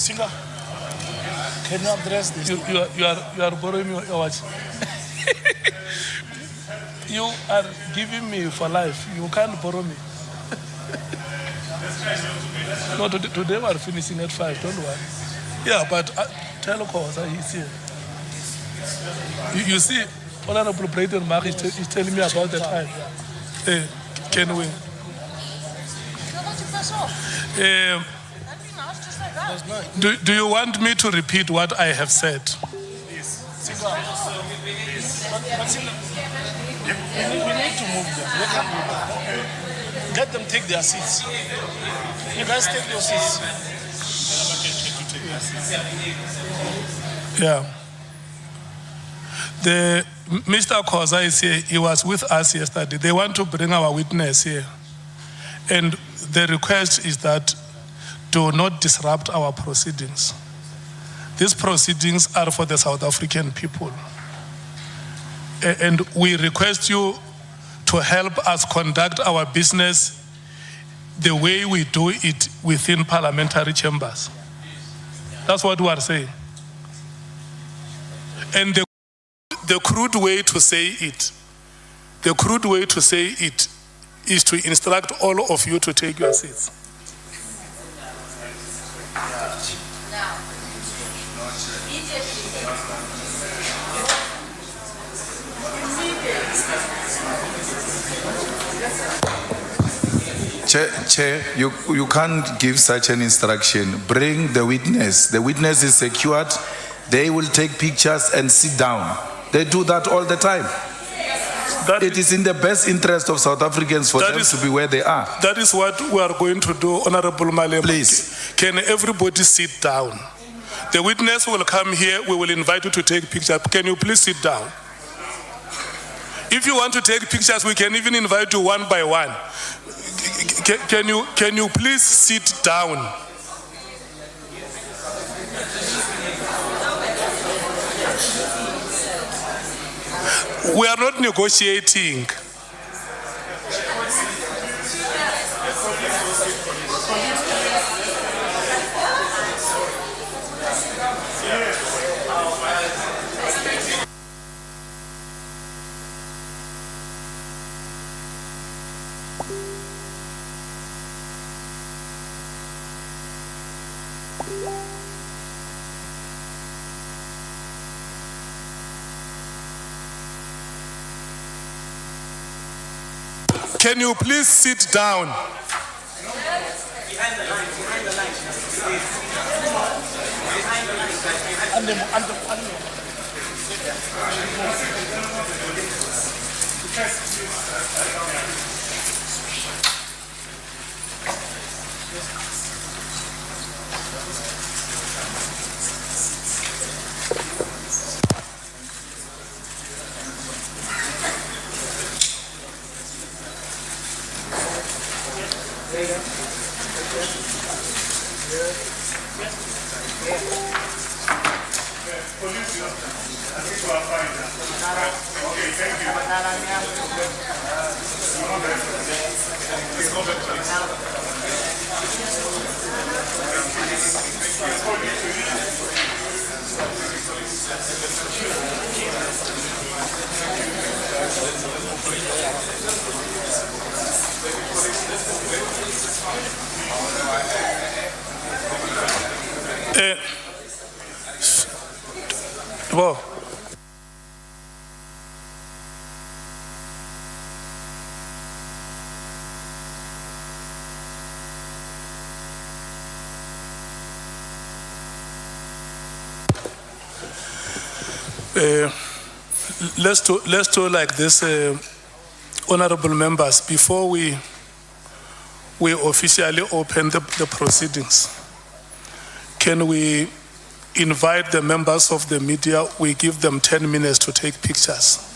Singer, can you address this? You are borrowing me your watch. You are giving me for life. You can't borrow me. No, today we are finishing at 5, don't worry. Yeah, but tell Kgosi, he's here. You see, Honorable Braden Mark is telling me about the time. Can we? Do you want me to repeat what I have said? Yes. We need to move them. Let them take their seats. You guys take your seats. Yeah. Mr. Kgosi is here. He was with us yesterday. They want to bring our witness here. And the request is that do not disrupt our proceedings. These proceedings are for the South African people. And we request you to help us conduct our business the way we do it within parliamentary chambers. That's what we are saying. And the crude way to say it, is to instruct all of you to take your seats. Chair, you can't give such an instruction. Bring the witness. The witness is secured. They will take pictures and sit down. They do that all the time. It is in the best interest of South Africans for them to be where they are. That is what we are going to do, Honorable Malema. Please. Can everybody sit down? The witness will come here. We will invite you to take pictures. Can you please sit down? If you want to take pictures, we can even invite you one by one. Can you please sit down? We are not negotiating. Can you please sit down? Well, let's do like this, honorable members, before we officially open the proceedings. Can we invite the members of the media? We give them 10 minutes to take pictures.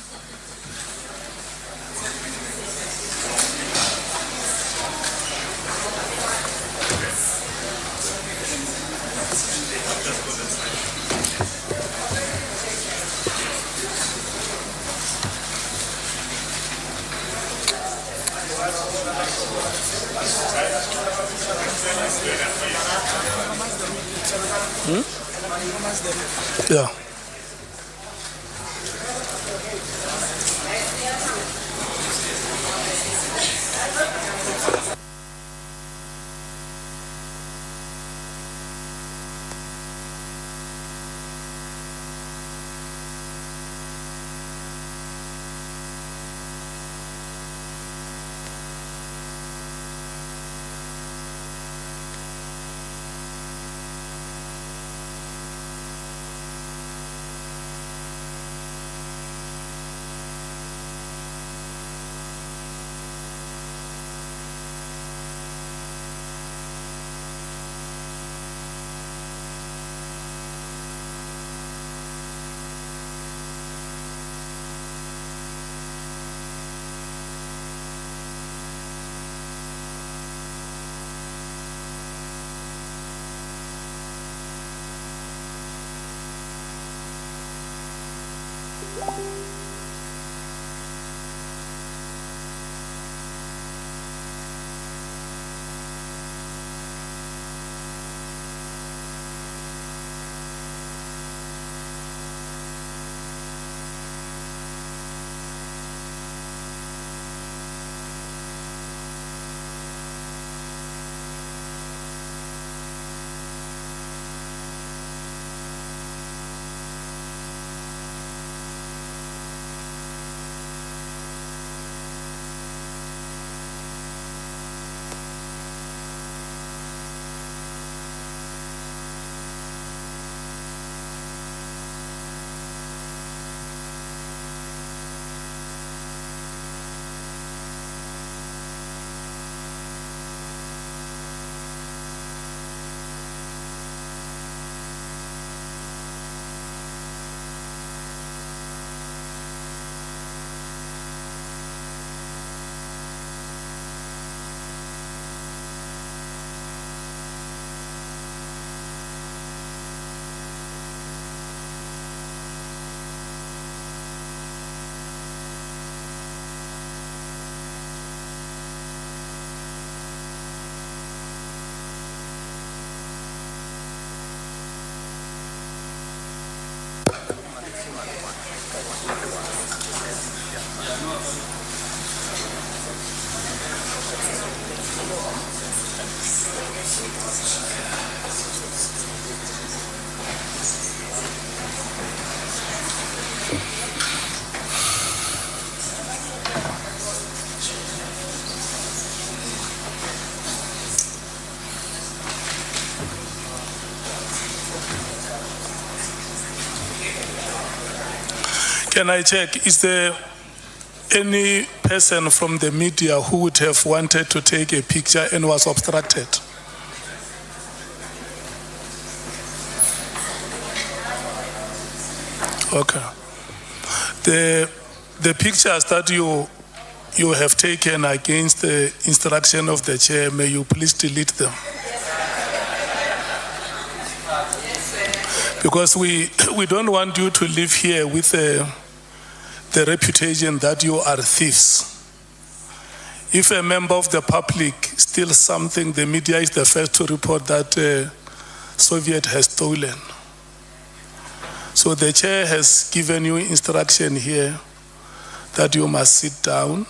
Yeah. Can I check, is there any person from the media who would have wanted to take a picture and was obstructed? Okay. The pictures that you have taken against the instruction of the chair, may you please delete them? Because we don't want you to live here with the reputation that you are thieves. If a member of the public steals something, the media is the first to report that Soviet has stolen. So the chair has given you instruction here that you must sit down,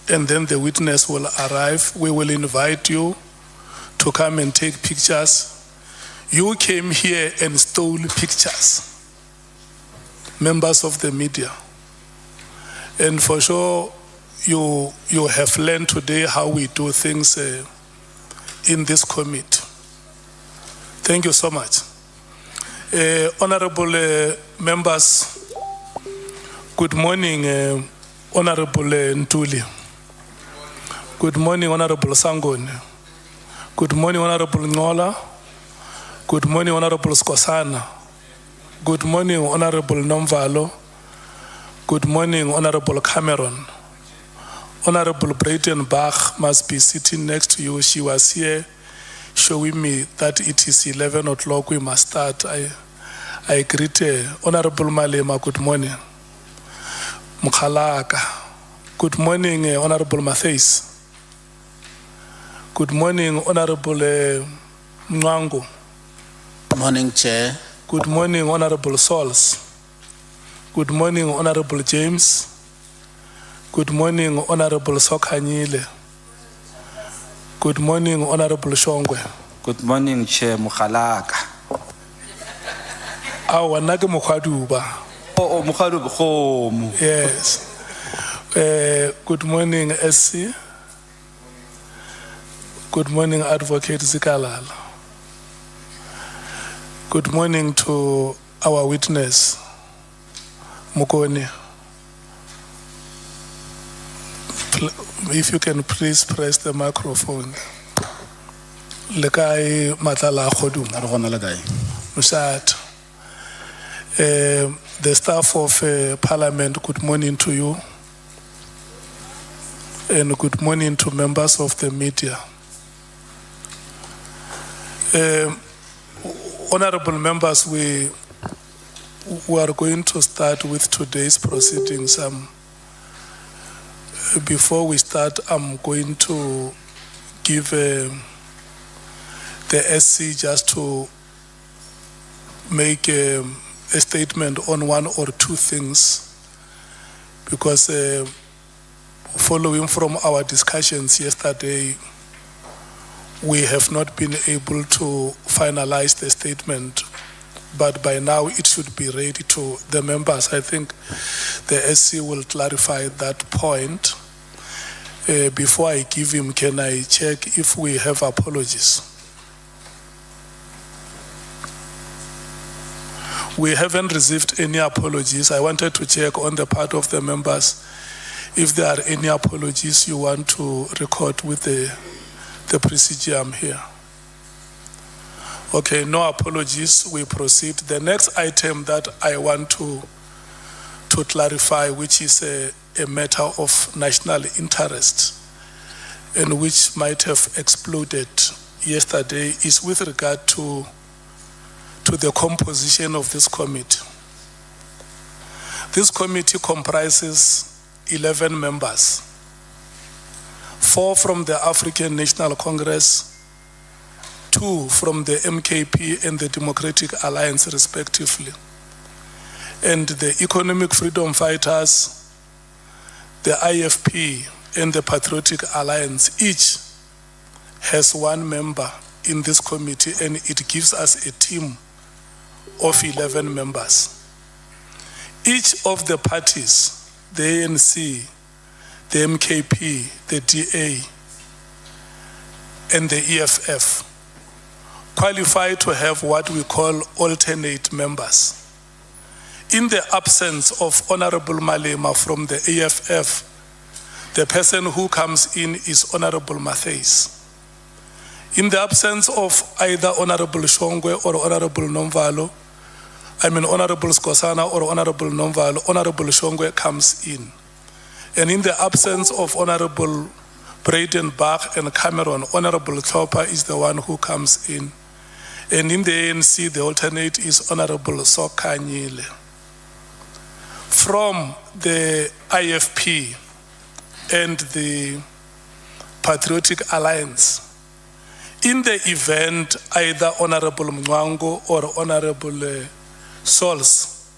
and then the witness will arrive. We will invite you to come and take pictures. You came here and stole pictures, members of the media. And for sure, you have learned today how we do things in this committee. Thank you so much. Honorable members, good morning, Honorable Ntuli. Good morning, Honorable Sangoni. Good morning, Honorable Ngola. Good morning, Honorable Skosana. Good morning, Honorable Nomvalo. Good morning, Honorable Cameron. Honorable Brayden Bach must be sitting next to you. She was here showing me that it is 11 o'clock, we must start. I greet Honorable Malema, good morning. Mukhalaka. Good morning, Honorable Matthews. Good morning, Honorable Mwango. Good morning, Chair. Good morning, Honorable Sols. Good morning, Honorable James. Good morning, Honorable Sokanyile. Good morning, Honorable Shongwe. Good morning, Chair Mukhalaka. Awanake Mukwaduba. Oh, Mukhalu. Yes. Good morning, SC. Good morning, Advocate Zikalala. Good morning to our witness, Mukoni. If you can please press the microphone. Lekai Matlala Khodum. Mushat. The staff of Parliament, good morning to you. And good morning to members of the media. Honorable members, we are going to start with today's proceedings. Before we start, I'm going to give the SC just to make a statement on one or two things, because following from our discussions yesterday, we have not been able to finalize the statement, but by now it should be ready to the members. I think the SC will clarify that point. Before I give him, can I check if we have apologies? We haven't received any apologies. I wanted to check on the part of the members if there are any apologies you want to record with the presidium here. Okay, no apologies, we proceed. The next item that I want to clarify, which is a matter of national interest and which might have exploded yesterday, is with regard to the composition of this committee. This committee comprises 11 members, 4 from the African National Congress, 2 from the MKP and the Democratic Alliance respectively, and the Economic Freedom Fighters, the IFP and the Patriotic Alliance. Each has 1 member in this committee, and it gives us a team of 11 members. Each of the parties, the ANC, the MKP, the DA, and the EFF, qualify to have what we call alternate members. In the absence of Honorable Malema from the EFF, the person who comes in is Honorable Mattheys. In the absence of either Honorable Shongwe or Honorable Nomvalo, Honorable Skosana or Honorable Nomvalo, Honorable Shongwe comes in. And in the absence of Honorable Bradenbach and Cameron, Honorable Chopper is the one who comes in. And in the ANC, the alternate is Honorable Sokanyile. From the IFP and the Patriotic Alliance, in the event either Honorable Mwango or Honorable Sols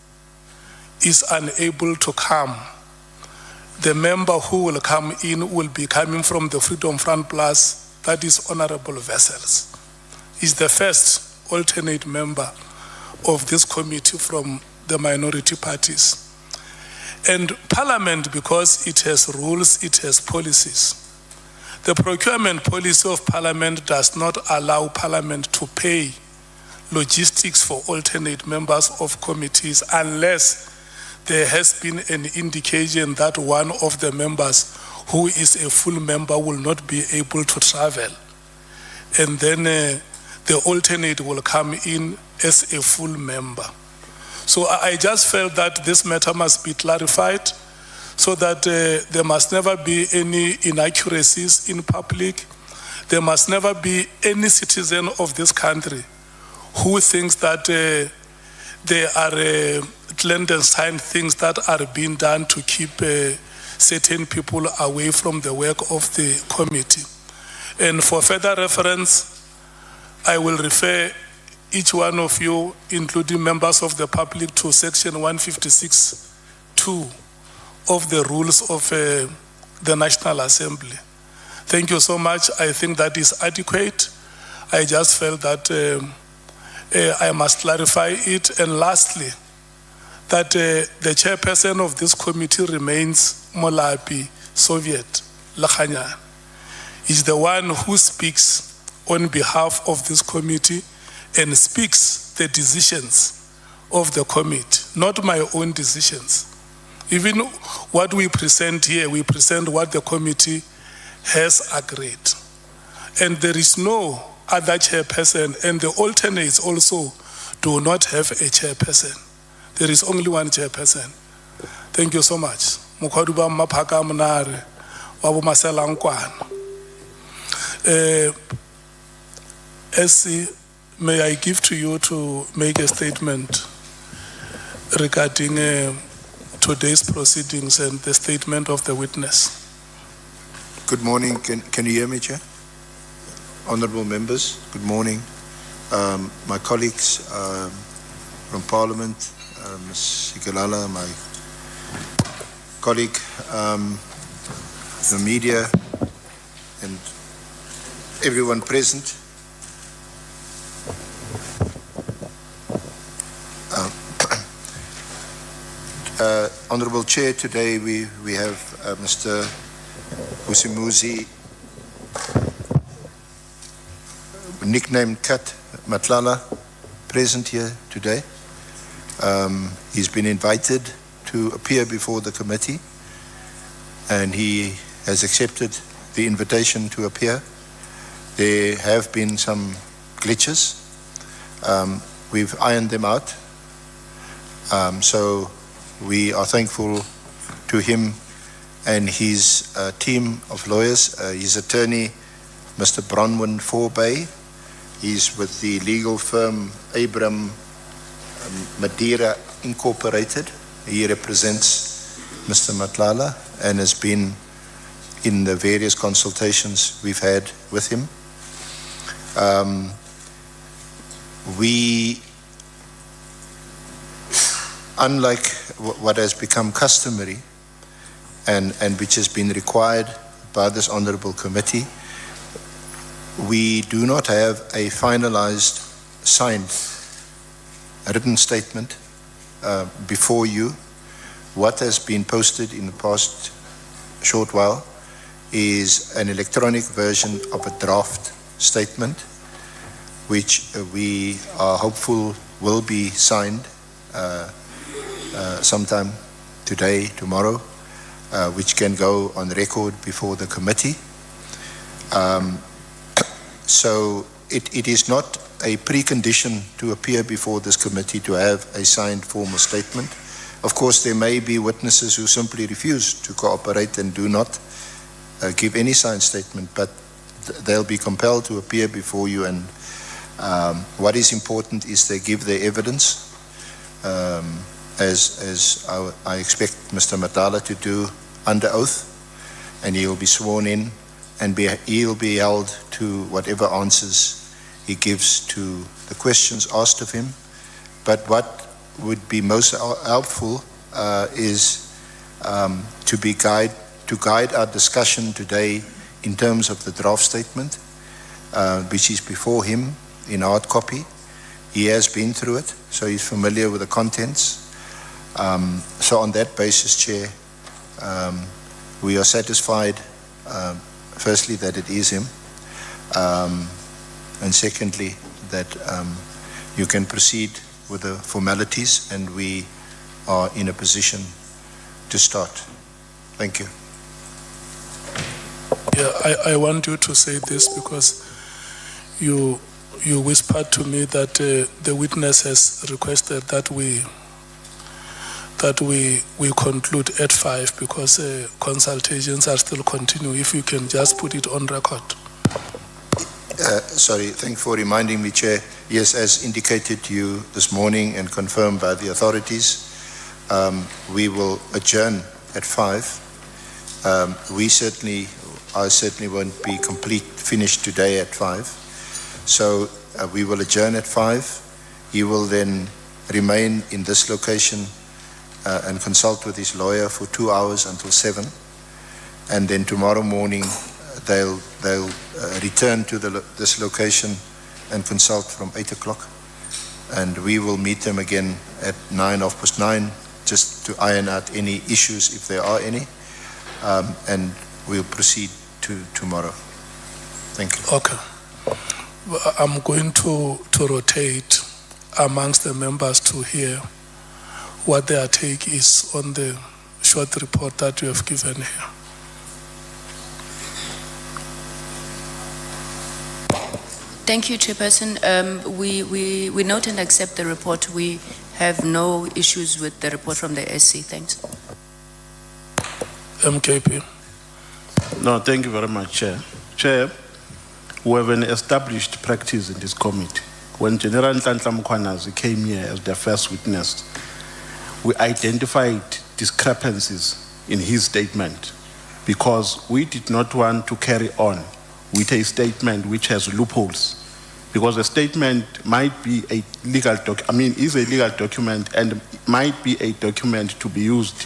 is unable to come, the member who will come in will be coming from the Freedom Front Plus, that is Honorable Vessels. Is the first alternate member of this committee from the minority parties. And Parliament, because it has rules, it has policies. The procurement policy of Parliament does not allow Parliament to pay logistics for alternate members of committees unless there has been an indication that one of the members who is a full member will not be able to travel. And then the alternate will come in as a full member. So I just felt that this matter must be clarified so that there must never be any inaccuracies in public. There must never be any citizen of this country who thinks that there are clandestine things that are being done to keep certain people away from the work of the committee. And for further reference, I will refer each one of you, including members of the public, to section 156(2) of the rules of the National Assembly. Thank you so much. I think that is adequate. I just felt that I must clarify it. And lastly, that the chairperson of this committee remains Molapi Soviet Lakhanyan. Is the one who speaks on behalf of this committee and speaks the decisions of the committee, not my own decisions. Even what we present here, we present what the committee has agreed. And there is no other chairperson, and the alternates also do not have a chairperson. There is only one chairperson. Thank you so much. Mukhaduba Mapaka Mnare, Wabu Maselangkwan. SC, may I give to you to make a statement regarding today's proceedings and the statement of the witness? Good morning. Can you hear me, Chair? Honourable members, good morning. My colleagues from Parliament, Ms. Sigalala, my colleague, the media, and everyone present. Honourable Chair, today we have Mr. Kgosi, nicknamed Kat Matlala, present here today. He's been invited to appear before the committee, and he has accepted the invitation to appear. There have been some glitches. We've ironed them out. So we are thankful to him and his team of lawyers, his attorney, Mr. Bronwyn Forbay. He's with the legal firm Abram Madeira Incorporated. He represents Mr. Matlala and has been in the various consultations we've had with him. We, unlike what has become customary and which has been required by this honourable committee, we do not have a finalized signed written statement before you. What has been posted in the past short while is an electronic version of a draft statement, which we are hopeful will be signed sometime today, tomorrow, which can go on record before the committee. So it is not a precondition to appear before this committee to have a signed formal statement. Of course, there may be witnesses who simply refuse to cooperate and do not give any signed statement, but they'll be compelled to appear before you, and what is important is they give their evidence, as I expect Mr. Matlala to do under oath, and he will be sworn in, and he'll be held to whatever answers he gives to the questions asked of him. But what would be most helpful is to guide our discussion today in terms of the draft statement, which is before him in hard copy. He has been through it, so he's familiar with the contents. So on that basis, Chair, we are satisfied, firstly, that it is him, and secondly, that you can proceed with the formalities, and we are in a position to start. Thank you. Yeah, I want you to say this because you whispered to me that the witness has requested that we conclude at 5 because consultations are still continuing. If you can just put it on record. Sorry, thank you for reminding me, Chair. Yes, as indicated to you this morning and confirmed by the authorities, we will adjourn at 5. I certainly won't be finished today at 5. So we will adjourn at 5. He will then remain in this location and consult with his lawyer for 2 hours until 7. And then tomorrow morning, they'll return to this location and consult from 8 o'clock. And we will meet them again at 9:30, just to iron out any issues if there are any. And we'll proceed to tomorrow. Thank you. Okay. I'm going to rotate amongst the members to hear what their take is on the short report that you have given here. Thank you, Chairperson. We note and accept the report. We have no issues with the report from the SC. Thanks. MKP. No, thank you very much, Chair. Chair, we have an established practice in this committee. When General Nhlanhla Mkhwanazi came here as the first witness, we identified discrepancies in his statement because we did not want to carry on with a statement which has loopholes, because the statement might be a legal is a legal document and might be a document to be used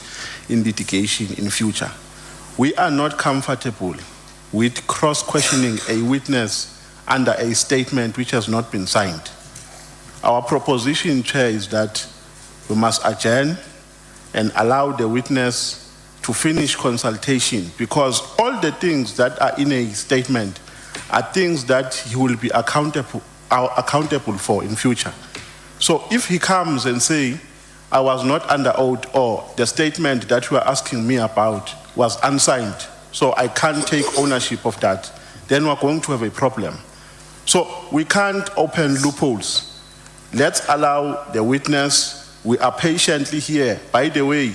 in litigation in future. We are not comfortable with cross-questioning a witness under a statement which has not been signed. Our proposition, Chair, is that we must adjourn and allow the witness to finish consultation, because all the things that are in a statement are things that he will be accountable for in future. So if he comes and say, I was not under oath, or the statement that you are asking me about was unsigned, so I can't take ownership of that, then we're going to have a problem. So we can't open loopholes. Let's allow the witness. We are patiently here. By the way,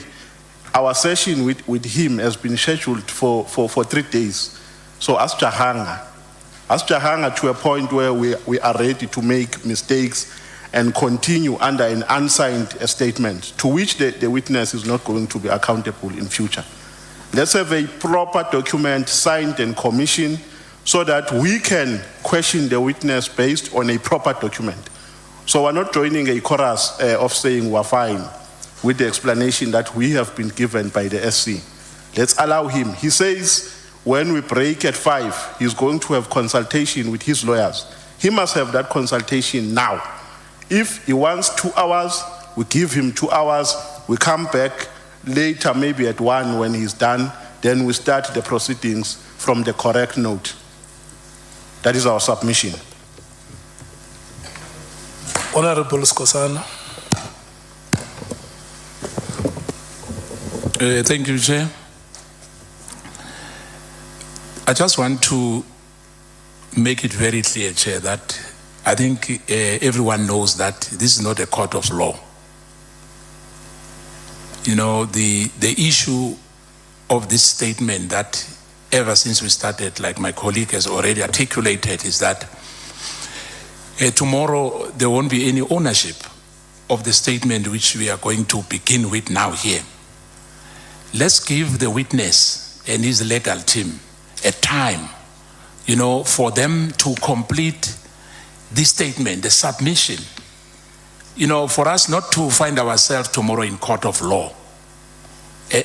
our session with him has been scheduled for 3 days. So as Jahanga to a point where we are ready to make mistakes and continue under an unsigned statement to which the witness is not going to be accountable in future. Let's have a proper document signed and commissioned so that we can question the witness based on a proper document. So we're not joining a chorus of saying we're fine with the explanation that we have been given by the SC. Let's allow him. He says when we break at 5, he's going to have consultation with his lawyers. He must have that consultation now. If he wants 2 hours, we give him 2 hours. We come back later, maybe at 1 when he's done. Then we start the proceedings from the correct note. That is our submission. Honorable Skosana. Thank you, Chair. I just want to make it very clear, Chair, that I think everyone knows that this is not a court of law. You know, the issue of this statement that ever since we started, like my colleague has already articulated, is that tomorrow there won't be any ownership of the statement which we are going to begin with now here. Let's give the witness and his legal team a time, you know, for them to complete this statement, the submission, you know, for us not to find ourselves tomorrow in court of law.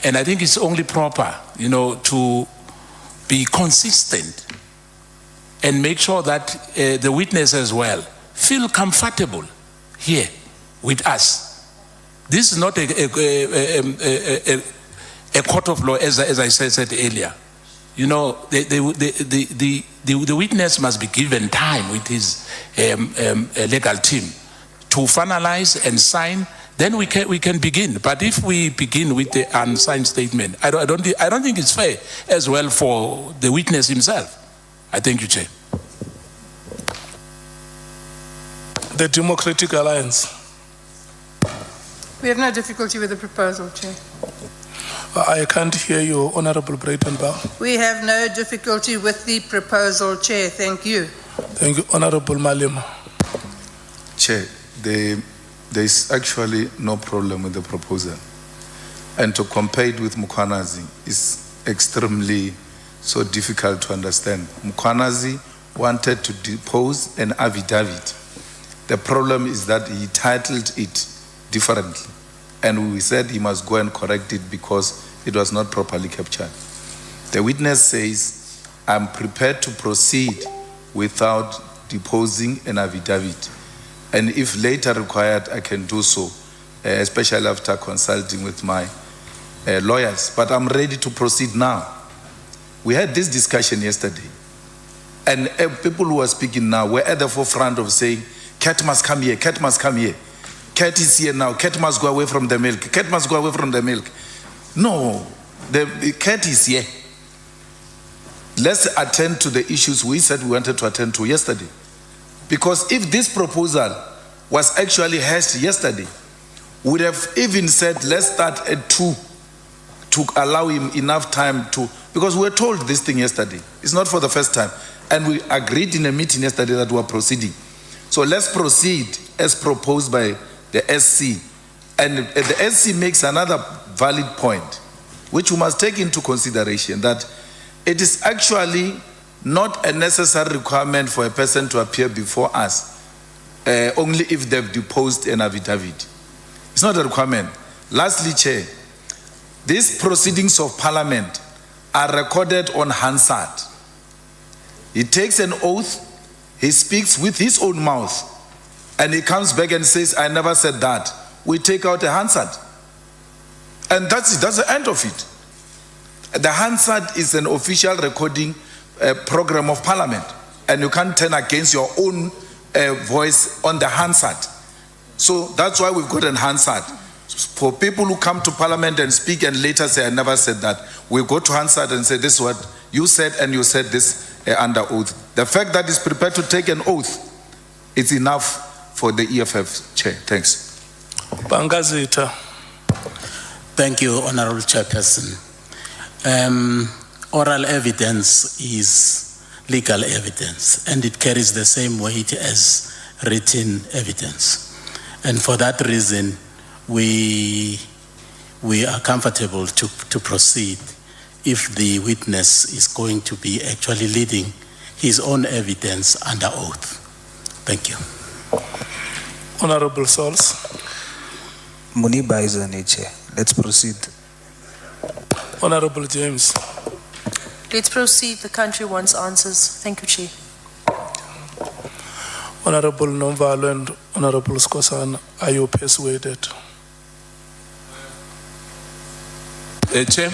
And I think it's only proper, you know, to be consistent and make sure that the witness as well feel comfortable here with us. This is not a court of law, as I said earlier. You know, the witness must be given time with his legal team to finalize and sign. Then we can begin. But if we begin with the unsigned statement, I don't think it's fair as well for the witness himself. I thank you, Chair. The Democratic Alliance. We have no difficulty with the proposal, Chair. I can't hear you, Honorable Breitenbach. We have no difficulty with the proposal, Chair. Thank you. Thank you, Honorable Malema. Chair, there is actually no problem with the proposal. And to compare it with Mkhwanazi is extremely so difficult to understand. Mkhwanazi wanted to depose an affidavit The problem is that he titled it differently. And we said he must go and correct it because it was not properly captured. The witness says, I'm prepared to proceed without deposing an affidavit. And if later required, I can do so, especially after consulting with my lawyers. But I'm ready to proceed now. We had this discussion yesterday. And people who are speaking now were at the forefront of saying, Cat must come here, Cat must come here. Cat is here now, Cat must go away from the milk, Cat must go away from the milk. No, the Cat is here. Let's attend to the issues we said we wanted to attend to yesterday. Because if this proposal was actually hashed yesterday, we would have even said, let's start at 2 to allow him enough time to, because we were told this thing yesterday. It's not for the first time. And we agreed in a meeting yesterday that we are proceeding. So let's proceed as proposed by the SC. And the SC makes another valid point, which we must take into consideration, that it is actually not a necessary requirement for a person to appear before us, only if they've deposed an affidavit. It's not a requirement. Lastly, Chair, these proceedings of Parliament are recorded on Hansard. He takes an oath, he speaks with his own mouth, and he comes back and says, I never said that. We take out a Hansard. And that's it, that's the end of it. The Hansard is an official recording program of Parliament, and you can't turn against your own voice on the Hansard. So that's why we've got an Hansard. For people who come to Parliament and speak and later say, I never said that, we go to Hansard and say, this is what you said, and you said this under oath. The fact that he's prepared to take an oath is enough for the EFF Chair. Thanks. Bangazita. Thank you, Honorable Chairperson. Oral evidence is legal evidence, and it carries the same weight as written evidence. And for that reason, we are comfortable to proceed if the witness is going to be actually leading his own evidence under oath. Thank you. Honorable Sauls. Muniba is an Chair. Let's proceed. Honorable James. Let's proceed. The country wants answers. Thank you, Chair. Honorable Nomvalo and Honorable Skosan, are you persuaded? Chair,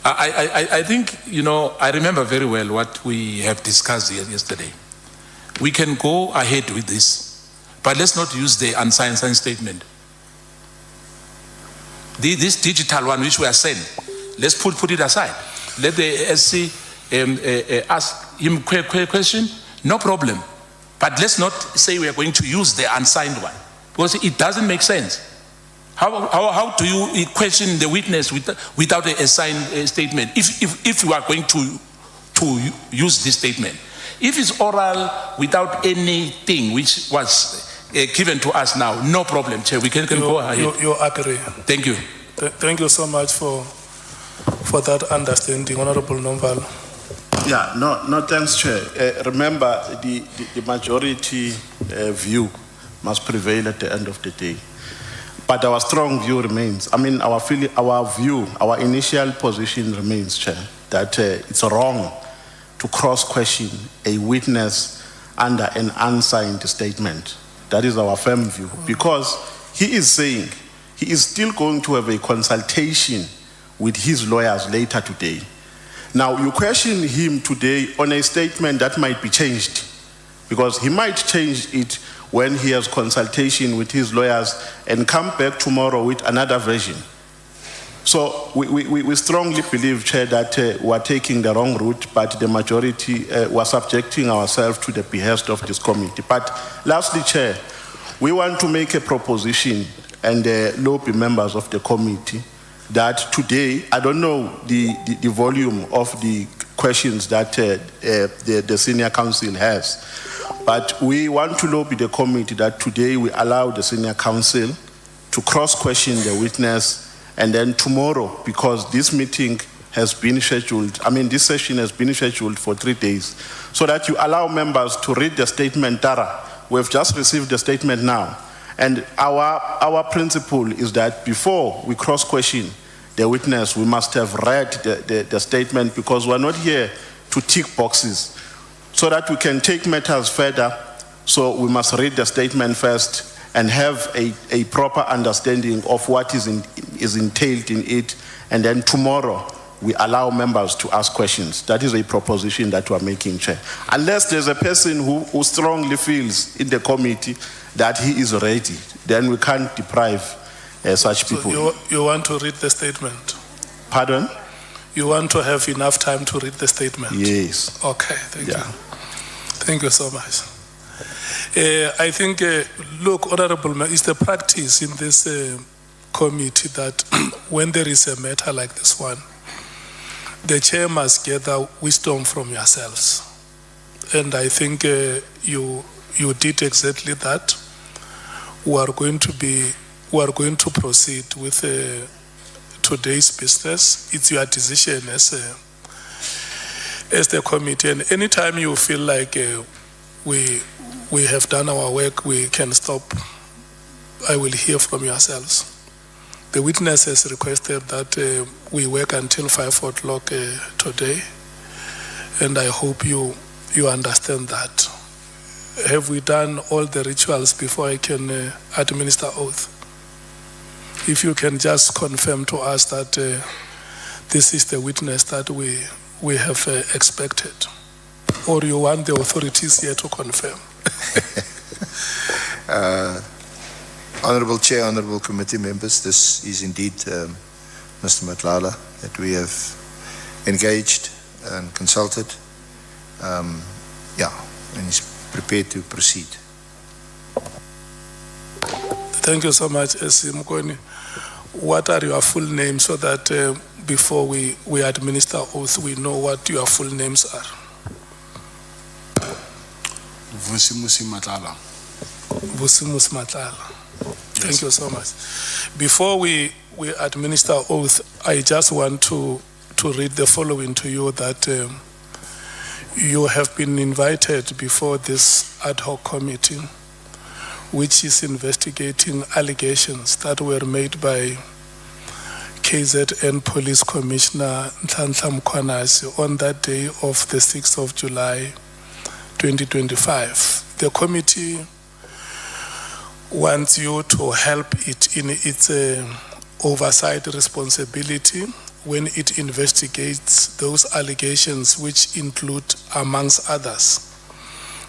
I think, I remember very well what we have discussed yesterday. We can go ahead with this, but let's not use the unsigned statement. This digital one which we are sent, let's put it aside. Let the SC ask him question, no problem. But let's not say we are going to use the unsigned one, because it doesn't make sense. How do you question the witness without a signed statement if you are going to use this statement? If it's oral without anything which was given to us now, no problem, Chair. We can go ahead. You agree. Thank you. Thank you so much for that understanding, Honorable Nomvalo. Yeah, no, thanks, Chair. Remember, the majority view must prevail at the end of the day. But our strong view remains. I mean, our view, our initial position remains, Chair, that it's wrong to cross-question a witness under an unsigned statement. That is our firm view, because he is saying he is still going to have a consultation with his lawyers later today. Now, you question him today on a statement that might be changed, because he might change it when he has consultation with his lawyers and come back tomorrow with another version. So we strongly believe, Chair, that we are taking the wrong route, but the majority were subjecting ourselves to the behest of this committee. But lastly, Chair, we want to make a proposition, and lobby members of the committee, that today, I don't know the volume of the questions that the senior counsel has, but we want to lobby the committee that today we allow the senior counsel to cross-question the witness, and then tomorrow, because this meeting has been scheduled, this session has been scheduled for 3 days, so that you allow members to read the statement thorough we've just received the statement now. And our principle is that before we cross-question the witness, we must have read the statement, because we're not here to tick boxes. So that we can take matters further, so we must read the statement first and have a proper understanding of what is entailed in it, and then tomorrow we allow members to ask questions. That is a proposition that we're making, Chair. Unless there's a person who strongly feels in the committee that he is ready, then we can't deprive such people. So you want to read the statement? Pardon? You want to have enough time to read the statement? Yes. Okay, thank you. Thank you so much. I think, look, Honorable, it's the practice in this committee that when there is a matter like this one, the chair must gather wisdom from yourselves. And I think you did exactly that. We are going to proceed with today's business. It's your decision as the committee. And anytime you feel like we have done our work, we can stop. I will hear from yourselves. The witness has requested that we work until 5 o'clock today, and I hope you understand that. Have we done all the rituals before I can administer oath? If you can just confirm to us that this is the witness that we have expected, or you want the authorities here to confirm? Honorable Chair, Honorable Committee members, this is indeed Mr. Matlala that we have engaged and consulted. And he's prepared to proceed. Thank you so much, S.C. Mukoni. What are your full names, so that before we administer oath, we know what your full names are? Vusimusi Matlala. Vusimus Matlala. Thank you so much. Before we administer oath, I just want to read the following to you, that you have been invited before this ad hoc committee, which is investigating allegations that were made by KZN Police Commissioner Nhlanhla Mkhwanazi on that day of the 6th of July, 2025. The committee wants you to help it in its oversight responsibility when it investigates those allegations, which include, amongst others,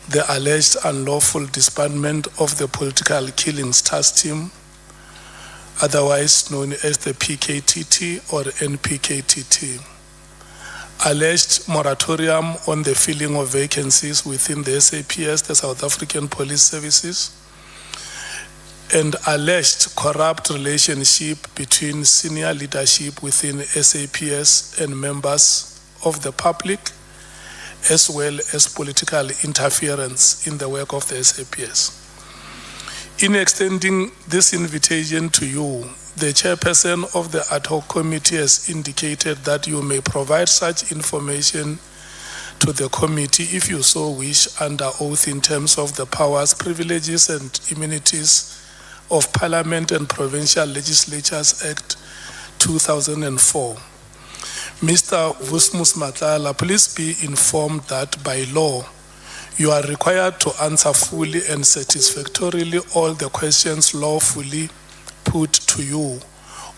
the alleged unlawful disbandment of the Political Killings Task Team, otherwise known as the PKTT or NPKTT, alleged moratorium on the filling of vacancies within the SAPS, the South African Police Services, and alleged corrupt relationship between senior leadership within SAPS and members of the public, as well as political interference in the work of the SAPS. In extending this invitation to you, the chairperson of the ad hoc committee has indicated that you may provide such information to the committee if you so wish under oath in terms of the powers, privileges, and immunities of Parliament and Provincial Legislatures Act 2004. Mr. Vusimus Matlala, please be informed that by law, you are required to answer fully and satisfactorily all the questions lawfully put to you,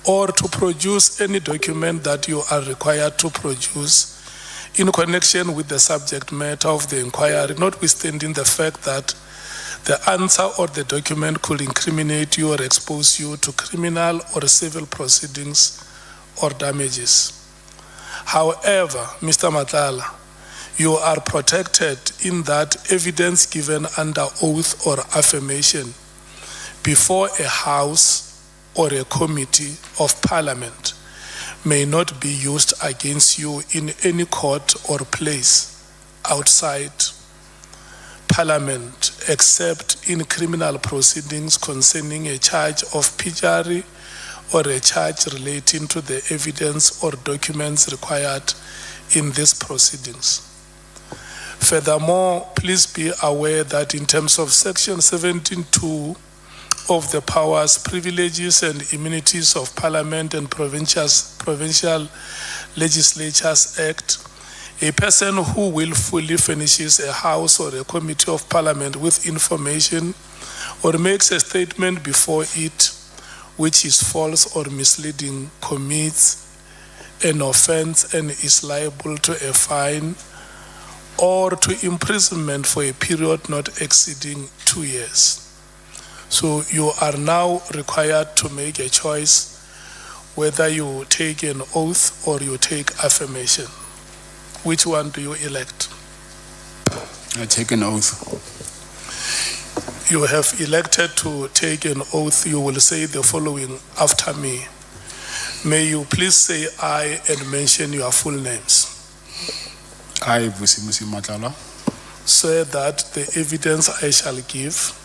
or to produce any document that you are required to produce in connection with the subject matter of the inquiry, notwithstanding the fact that the answer or the document could incriminate you or expose you to criminal or civil proceedings or damages. However, Mr. Matlala, you are protected in that evidence given under oath or affirmation before a house or a committee of Parliament may not be used against you in any court or place outside Parliament, except in criminal proceedings concerning a charge of perjury or a charge relating to the evidence or documents required in these proceedings. Furthermore, please be aware that in terms of Section 17.2 of the powers, privileges and immunities of Parliament and Provincial Legislatures Act, a person who willfully furnishes a House or a Committee of Parliament with information or makes a statement before it which is false or misleading commits an offense and is liable to a fine or to imprisonment for a period not exceeding 2 years. So you are now required to make a choice whether you take an oath or you take affirmation. Which one do you elect? I take an oath. You have elected to take an oath. You will say the following after me. May you please say I and mention your full names. I, Matlala, swear that the evidence I shall give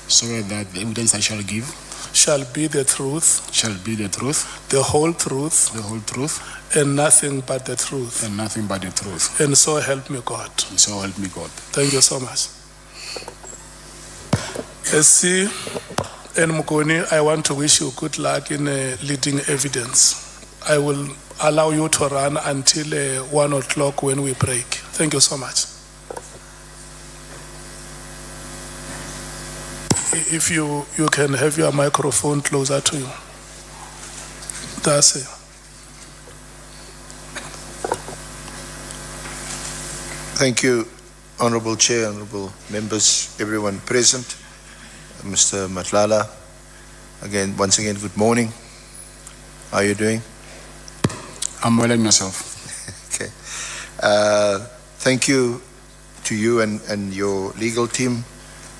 swear that the evidence I shall give shall be the truth, the whole truth, and nothing but the truth. And so help me God. Thank you so much. SC and Mukoni, I want to wish you good luck in leading evidence. I will allow you to run until 1 o'clock when we break. Thank you so much. If you can have your microphone closer to you. That's it. Thank you, Honorable Chair, Honorable members, everyone present. Mr. Matlala, once again, good morning. How are you doing? I'm well and yourself. Okay. Thank you to you and your legal team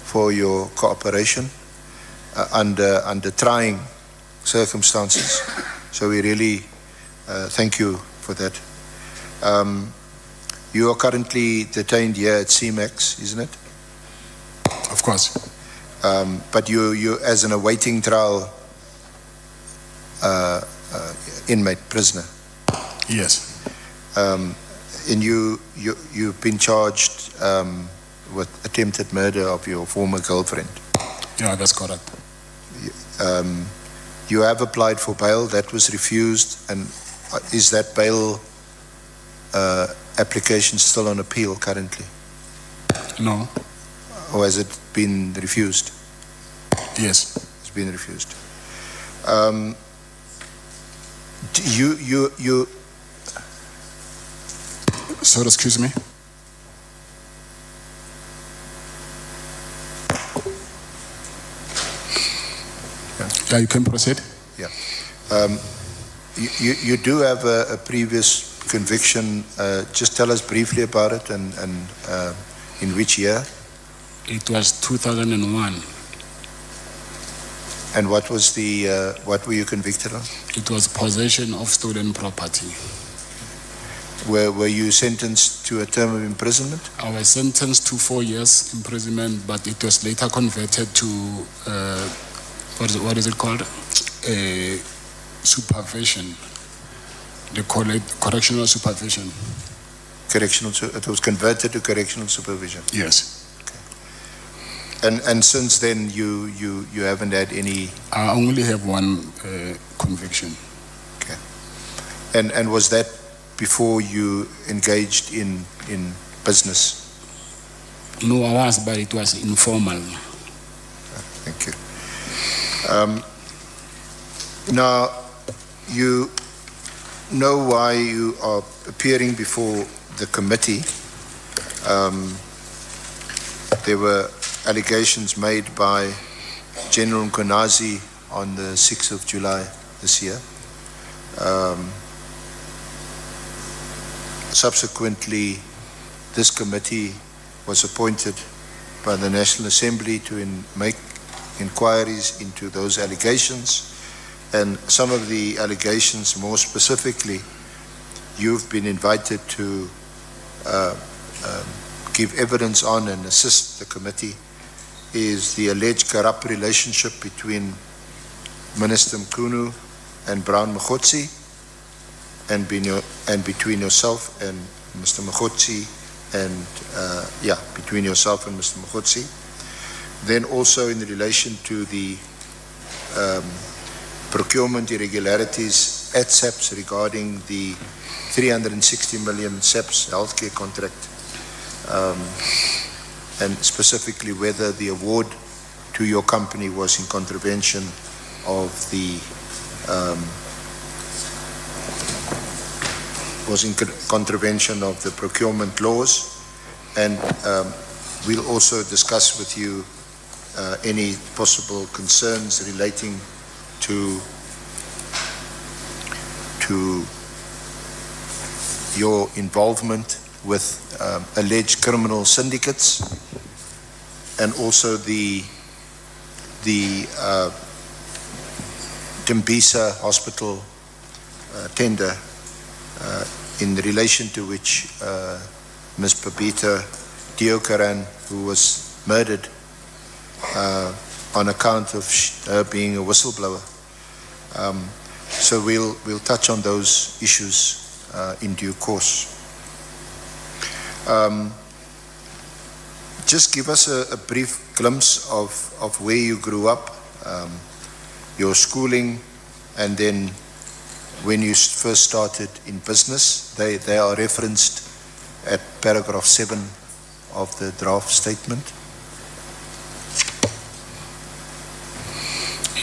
for your cooperation under trying circumstances. So we really thank you for that. You are currently detained here at CMAX, isn't it? Of course. But you as an awaiting trial inmate, prisoner. Yes. And you've been charged with attempted murder of your former girlfriend. Yeah, that's correct. You have applied for bail, that was refused, and is that bail application still on appeal currently? No. Or has it been refused? Yes. It's been refused. Sir, excuse me. Yeah, you can proceed. Yeah. You do have a previous conviction. Just tell us briefly about it and in which year? It was 2001. And what was what were you convicted of? It was possession of stolen property. Were you sentenced to a term of imprisonment? I was sentenced to 4 years imprisonment, but it was later converted to what is it called? Supervision. They call it correctional supervision. It was converted to correctional supervision. Yes. And since then, you haven't had any. I only have one conviction. Okay. And was that before you engaged in business? No, I was, but it was informal. Thank you. Now, you know why you are appearing before the committee. There were allegations made by General Kgosi on the 6th of July this year. Subsequently, this committee was appointed by the National Assembly to make inquiries into those allegations, and some of the allegations, more specifically, you've been invited to give evidence on and assist the committee, is the alleged corrupt relationship between Minister Mkhunu and Brown Kgosi, and between yourself and Mr. Kgosi between yourself and Mr. Kgosi. Then also in relation to the procurement irregularities at SAPS regarding the 360 million SAPS healthcare contract, and specifically whether the award to your company was in contravention of the procurement laws, and we'll also discuss with you any possible concerns relating to your involvement with alleged criminal syndicates, and also the Tembisa Hospital tender, in relation to which Ms. Babita Diokaran, who was murdered on account of her being a whistleblower. So we'll touch on those issues in due course. Just give us a brief glimpse of where you grew up, your schooling, and then when you first started in business. They are referenced at paragraph 7 of the draft statement.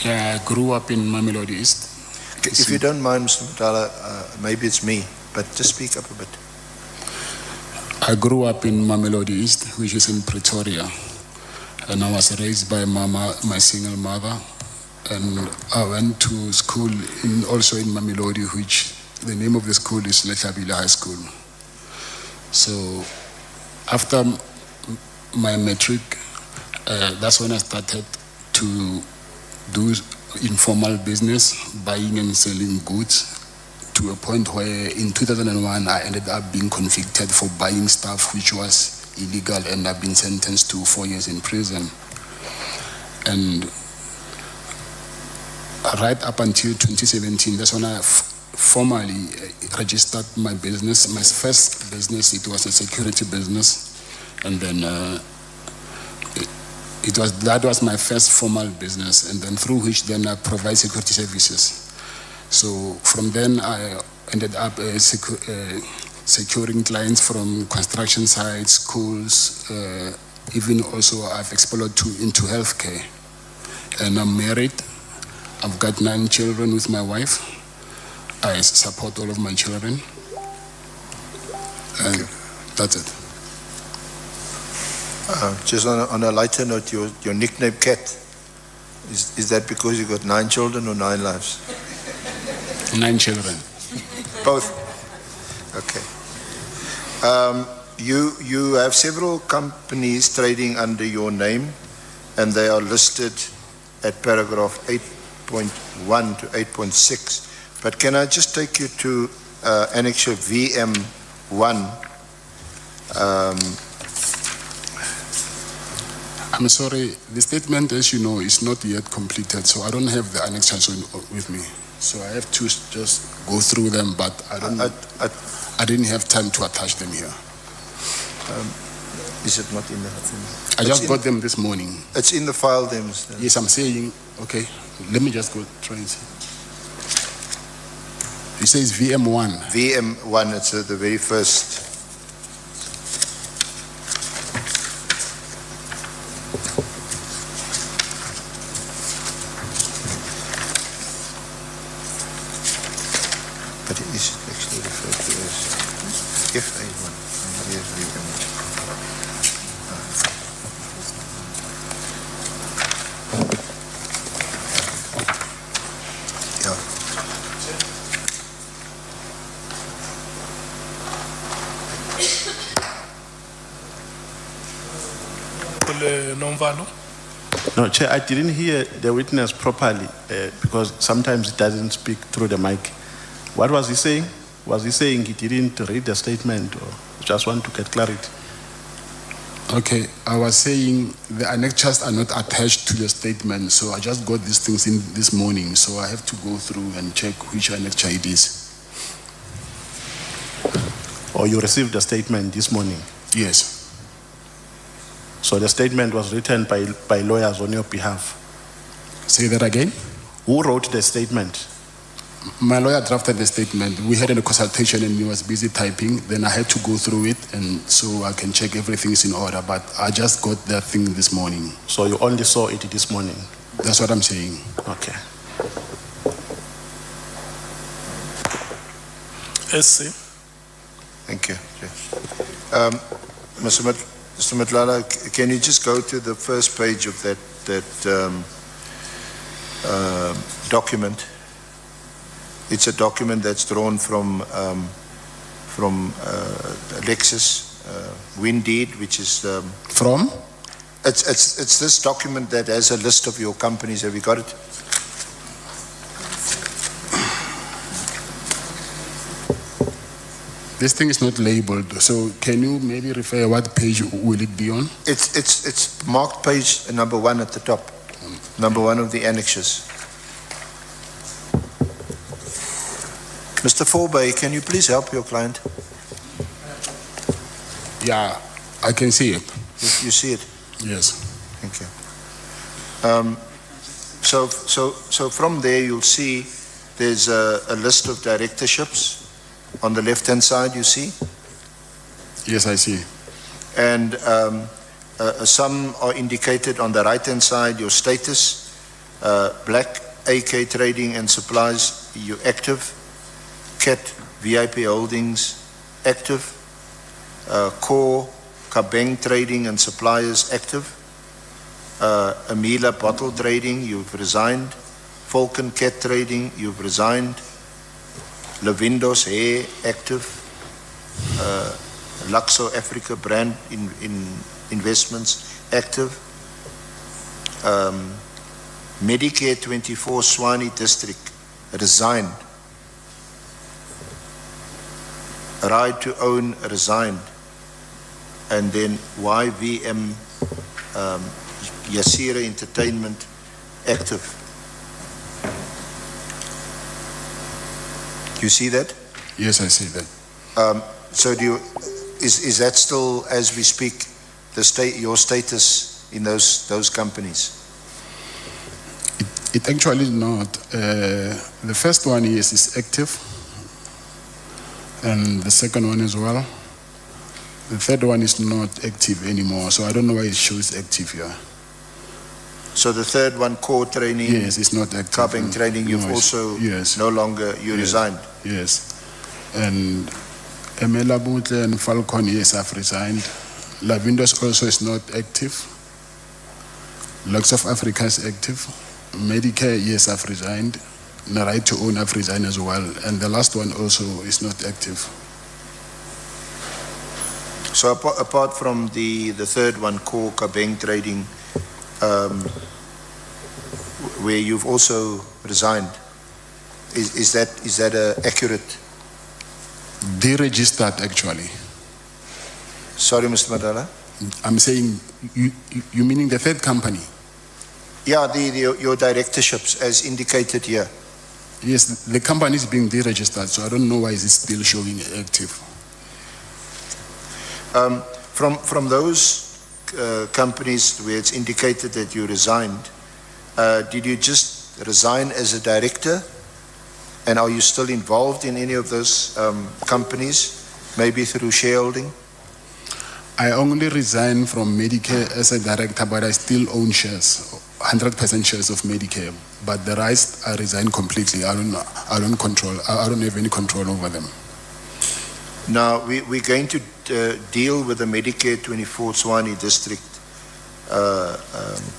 Yeah, I grew up in Mamelodi East. If you don't mind, Mr. Matlala, maybe it's me, but just speak up a bit. I grew up in Mamelodi East, which is in Pretoria, and I was raised by my single mother, and I went to school also in Mamelodi, which the name of the school is Letlhabile High School. So after my matric, that's when I started to do informal business, buying and selling goods, to a point where in 2001 I ended up being convicted for buying stuff which was illegal, and I've been sentenced to 4 years in prison. And right up until 2017, that's when I formally registered my business. My first business, it was a security business, and then that was my first formal business, and then through which then I provide security services. So from then I ended up securing clients from construction sites, schools, even also I've explored into healthcare. And I'm married. I've got 9 children with my wife. I support all of my children. And that's it. Just on a lighter note, your nickname Cat, is that because you got 9 children or 9 lives? 9 children. Both? Okay. You have several companies trading under your name, and they are listed at paragraph 8.1 to 8.6. But can I just take you to annexure VM1? I'm sorry, the statement, as you know, is not yet completed, so I don't have the annexures with me. So I have to just go through them, but I didn't have time to attach them here. Is it not in the thing? I just got them this morning. It's in the file then. Yes, I'm saying, okay, let me just go try and see. It says VM1. VM1, it's the very first. But it is actually referred to as FA1. Here's VM1. No, Chair, I didn't hear the witness properly because sometimes it doesn't speak through the mic. What was he saying? Was he saying he didn't read the statement, or just want to get clarity? Okay, I was saying the annexures are not attached to the statement, so I just got these things in this morning, so I have to go through and check which annexure it is. Or you received the statement this morning? Yes. So the statement was written by lawyers on your behalf. Say that again. Who wrote the statement? My lawyer drafted the statement. We had a consultation and he was busy typing. Then I had to go through it and so I can check everything is in order. But I just got that thing this morning. So you only saw it this morning? That's what I'm saying. Okay. SC. Thank you. Mr. Matlala, can you just go to the first page of that document? It's a document that's drawn from Lexus Wind Deed, which is From? it's this document that has a list of your companies. Have you got it? This thing is not labeled. So can you maybe refer what page will it be on? It's marked page number 1 at the top. Number 1 of the annexes. Mr. Forbay, can you please help your client? Yeah, I can see it. You see it? Yes. Thank you. So from there you'll see there's a list of directorships. On the left-hand side, you see? Yes, I see. And some are indicated on the right-hand side, your status. Black AK Trading and Supplies, you're active. CAT VIP Holdings, active. Core Kabeng Trading and Suppliers, active. Amila Bottle Trading, you've resigned. Falcon Cat Trading, you've resigned. Lavindos Hair, active. Luxo Africa Brand Investments, active. Medicare 24 Swani District, resigned. Right to Own, resigned. And then YVM Yasira Entertainment, active. You see that? Yes, I see that. So is that still, as we speak, your status in those companies? It actually is not. The first one is active, and the second one as well. The third one is not active anymore, so I don't know why it shows active here. So the third one, Core Training, yes, it's not active. Kabeng Training, you've also no longer, you resigned. Yes, and Emela Butle and Falcon, yes, I've resigned. Lavindos also is not active. Lux of Africa is active. Medicare, yes, I've resigned. The Right to Own, I've resigned as well. And the last one also is not active. So apart from the third one, Core Kabeng Trading, where you've also resigned, is that accurate? Deregistered, actually. Sorry, Mr. Matlala? I'm saying, you meaning the third company? Yeah, your directorships as indicated here. Yes, the company is being deregistered, so I don't know why it's still showing active. From those companies where it's indicated that you resigned, did you just resign as a director? And are you still involved in any of those companies, maybe through shareholding? I only resigned from Medicare as a director, but I still own shares, 100% shares of Medicare. But the rest, I resigned completely. I don't have any control over them. Now, we're going to deal with the Medicare 24 Swani District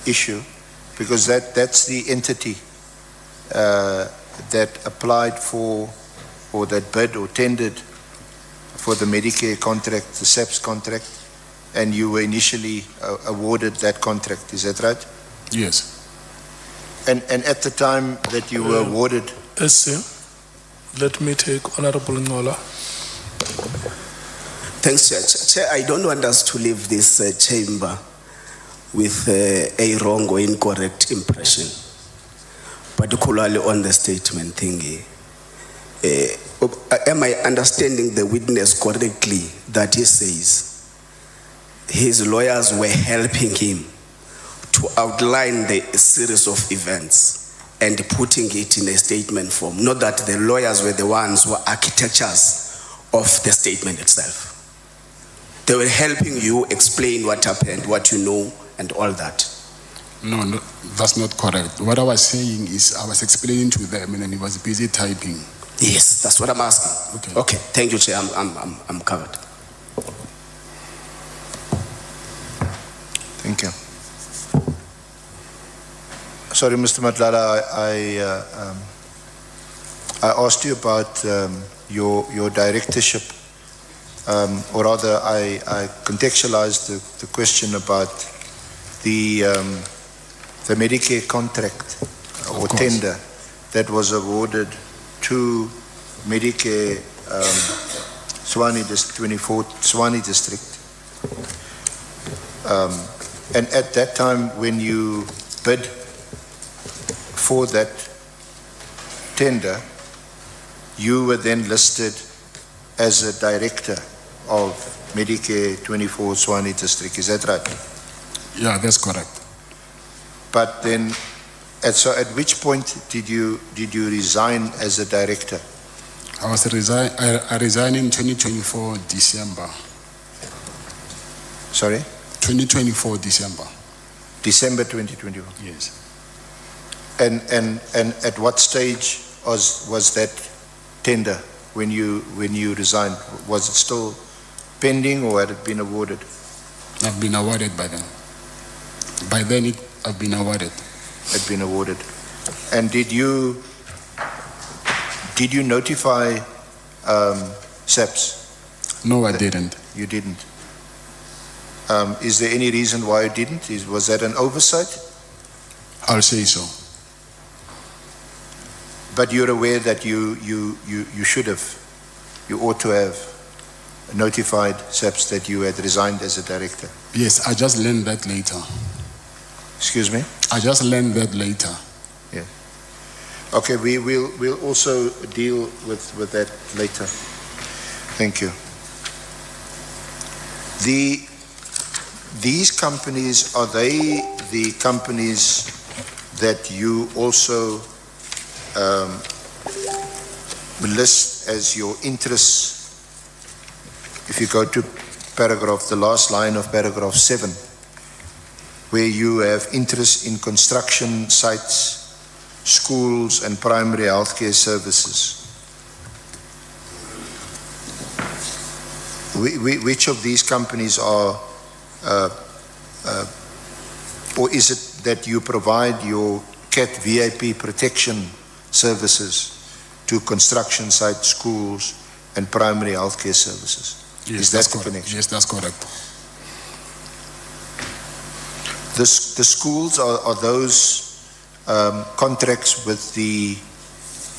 issue, because that's the entity that applied for, or that bid or tendered for the Medicare contract, the SAPS contract, and you were initially awarded that contract. Is that right? Yes. And at the time that you were awarded... Let me take Honorable Ngola. Thanks, Judge. Chair, I don't want us to leave this chamber with a wrong or incorrect impression, particularly on the statement thingy. Am I understanding the witness correctly that he says his lawyers were helping him to outline the series of events and putting it in a statement form. Not that the lawyers were the ones who were architects of the statement itself. They were helping you explain what happened, what you know, and all that. No, that's not correct. What I was saying is I was explaining to them and he was busy typing. Yes, that's what I'm asking. Okay. Okay, thank you, Chair. I'm covered. Thank you. Sorry, Mr. Matlala, I asked you about your directorship, or rather I contextualized the question about the Medicare contract or tender that was awarded to Medicare Tshwane District 24 Tshwane District. And at that time when you bid for that tender, you were then listed as a director of Medicare 24 Tshwane District. Is that right? Yeah, that's correct. But then, so at which point did you resign as a director? I resigned in 2024 December. Sorry? 2024 December. December 2024. Yes. And at what stage was that tender when you resigned? Was it still pending or had it been awarded? I've been awarded by then. By then I've been awarded. Had been awarded. And did you notify SAPS? No, I didn't. You didn't. Is there any reason why you didn't? Was that an oversight? I'll say so. But you're aware that you should have, you ought to have notified SAPS that you had resigned as a director. Yes, I just learned that later. Excuse me? I just learned that later. Yeah. Okay, we'll also deal with that later. Thank you. These companies, are they the companies that you also list as your interests? If you go to the last line of paragraph 7, where you have interest in construction sites, schools and primary healthcare services. Which of these companies are, or is it that you provide your CAT VIP protection services to construction sites, schools and primary healthcare services? Yes, is that the connection? Yes, that's correct. The schools, are those contracts with the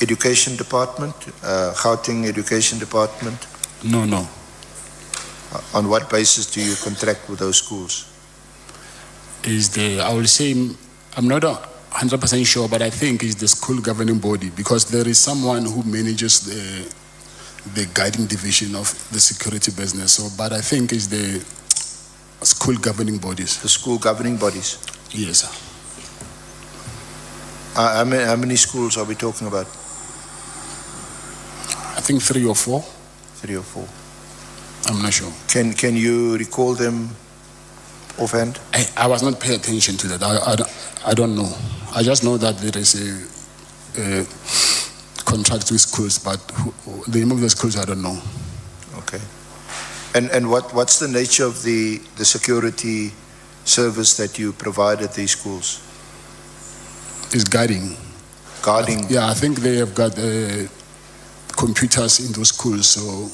education department, Gauteng education department? No. On what basis do you contract with those schools? I will say, I'm not 100% sure, but I think it's the school governing body, because there is someone who manages the guiding division of the security business. So, but I think it's the school governing bodies. The school governing bodies? Yes, sir. How many schools are we talking about? I think 3 or 4. 3 or 4. I'm not sure. Can you recall them offhand? I was not paying attention to that. I don't know. I just know that there is a contract with schools, but the name of the schools I don't know. Okay. And what's the nature of the security service that you provide at these schools? It's guarding. Guarding? Yeah, I think they have got computers in those schools, so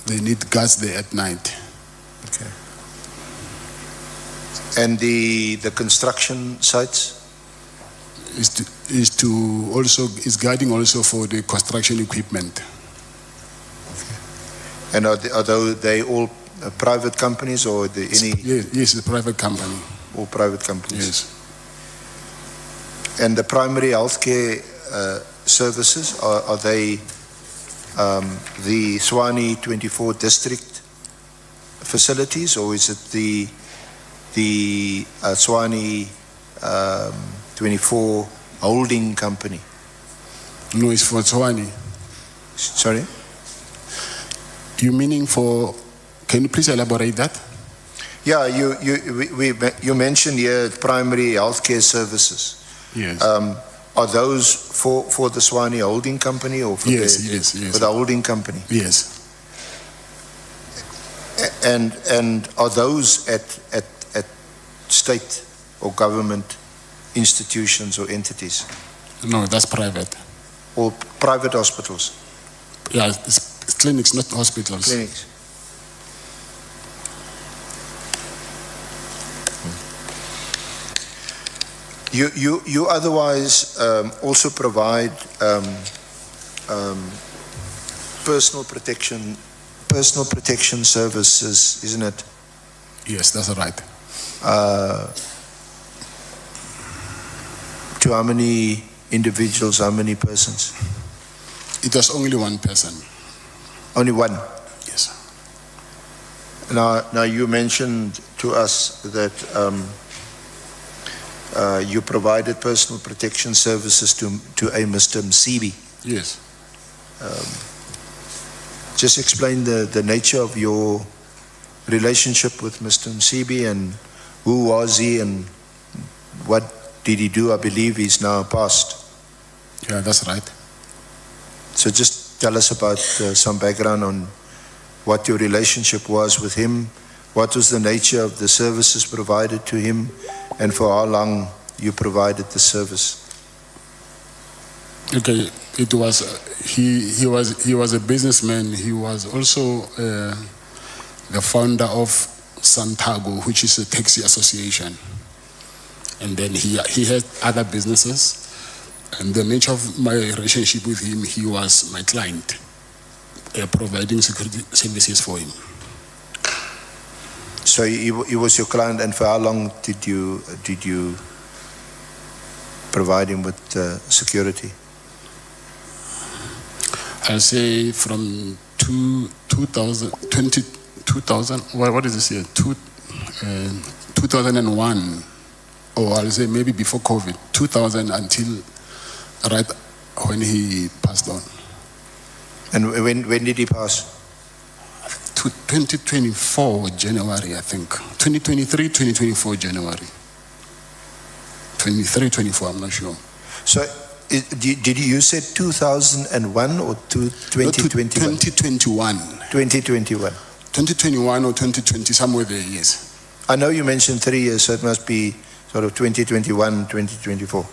they need guards there at night. Okay. And the construction sites? Is guarding also for the construction equipment. Okay. And are they all private companies or any? Yes, it's a private company. All private companies. Yes. And the primary healthcare services, are they the Tshwane 24 district facilities, or is it the Swani 24 holding company? No, it's for Tswani. Sorry? You meaning for, can you please elaborate that? Yeah, you mentioned here primary healthcare services. Yes. Are those for the Swani holding company or for Yes, the, yes, yes. for the holding company? Yes. And are those at state or government institutions or entities, No, that's private. or private hospitals, Yeah, it's clinics, not hospitals. clinics? You otherwise also provide personal protection services, isn't it? Yes, that's right. To how many individuals, how many persons? It was only one person. Only one? Yes. Now you mentioned to us that you provided personal protection services to a Mr. Msibi. Yes. Just explain the nature of your relationship with Mr. Msibi, and who was he and what did he do? I believe he's now passed. Yeah, that's right. So just tell us about some background on what your relationship was with him, what was the nature of the services provided to him, and for how long you provided the service. Okay, it was he was a businessman. He was also the founder of Santago, which is a taxi association. And then he had other businesses. And the nature of my relationship with him, he was my client, providing security services for him. So he was your client, and for how long did you provide him with security? I'll say from 2000, what is this year? 2001, or I'll say maybe before COVID, 2000 until right when he passed on. And when did he pass? 2024 January, I think. 2023, 2024 January. 23, 24, I'm not sure. So did you say 2001 or 2021? 2021. 2021. 2021 or 2020, somewhere there, yes. I know you mentioned 3 years, so it must be sort of 2021, 2024.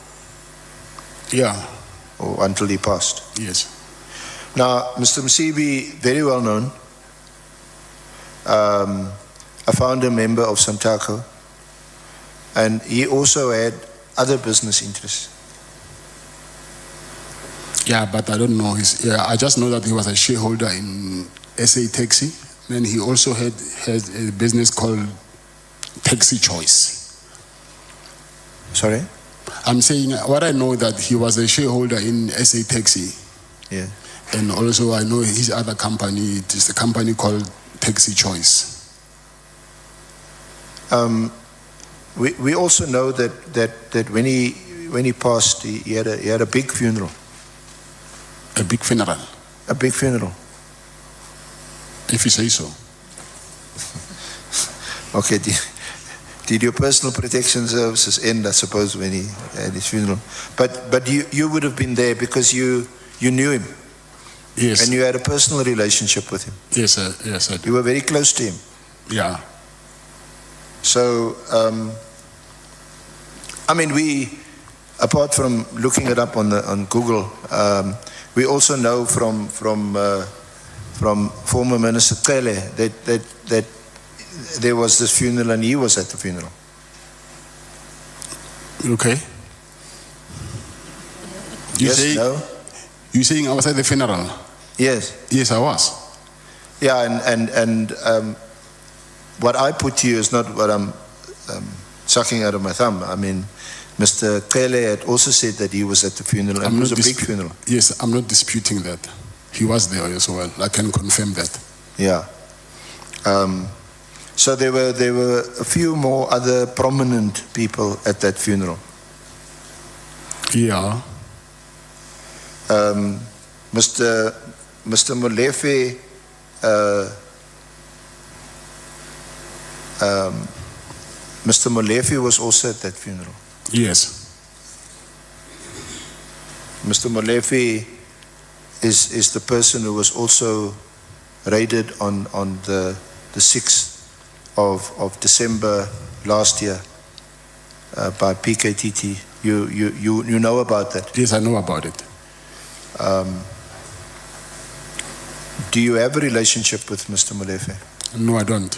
Yeah. Or until he passed. Yes. Now, Mr. Msibi, very well known, a founder member of Santaco, and he also had other business interests. Yeah, but I don't know his. Yeah, I just know that he was a shareholder in SA Taxi. Then he also had a business called Taxi Choice. Sorry? I'm saying what I know that he was a shareholder in SA Taxi. Yeah. And also I know his other company. It is a company called Taxi Choice. We also know that when he passed, he had a big funeral. A big funeral. A big funeral. If you say so. Okay. Did your personal protection services end, I suppose, when he had his funeral? But you would have been there because you knew him. Yes. And you had a personal relationship with him. Yes, sir. Yes, sir. You were very close to him. Yeah. So, I mean, we, apart from looking it up on Google, we also know from former Minister Kele that there was this funeral and he was at the funeral. Okay. No? You saying I was at the funeral? Yes. Yes, I was. Yeah, and what I put to you is not what I'm sucking out of my thumb. I mean, Mr. Kele had also said that he was at the funeral, and it was a big funeral. Yes, I'm not disputing that. He was there as well. I can confirm that. Yeah. So there were a few more other prominent people at that funeral. Yeah. Mr. Molefe, Mr. Molefe was also at that funeral. Yes. Mr. Molefe is the person who was also raided on the 6th of December last year by PKTT. You know about that? Yes, I know about it. Do you have a relationship with Mr. Molefe? No, I don't.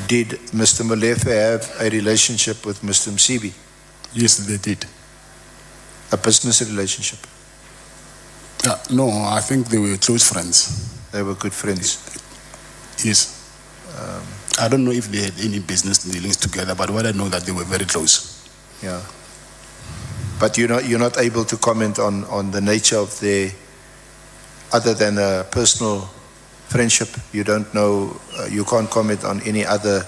Did Mr. Molefe have a relationship with Mr. Msibi? Yes, they did. A business relationship? No, I think they were close friends. They were good friends? Yes. I don't know if they had any business dealings together, but what I know that they were very close. Yeah. But you're not able to comment on the nature of their, other than a personal friendship. You don't know, you can't comment on any other,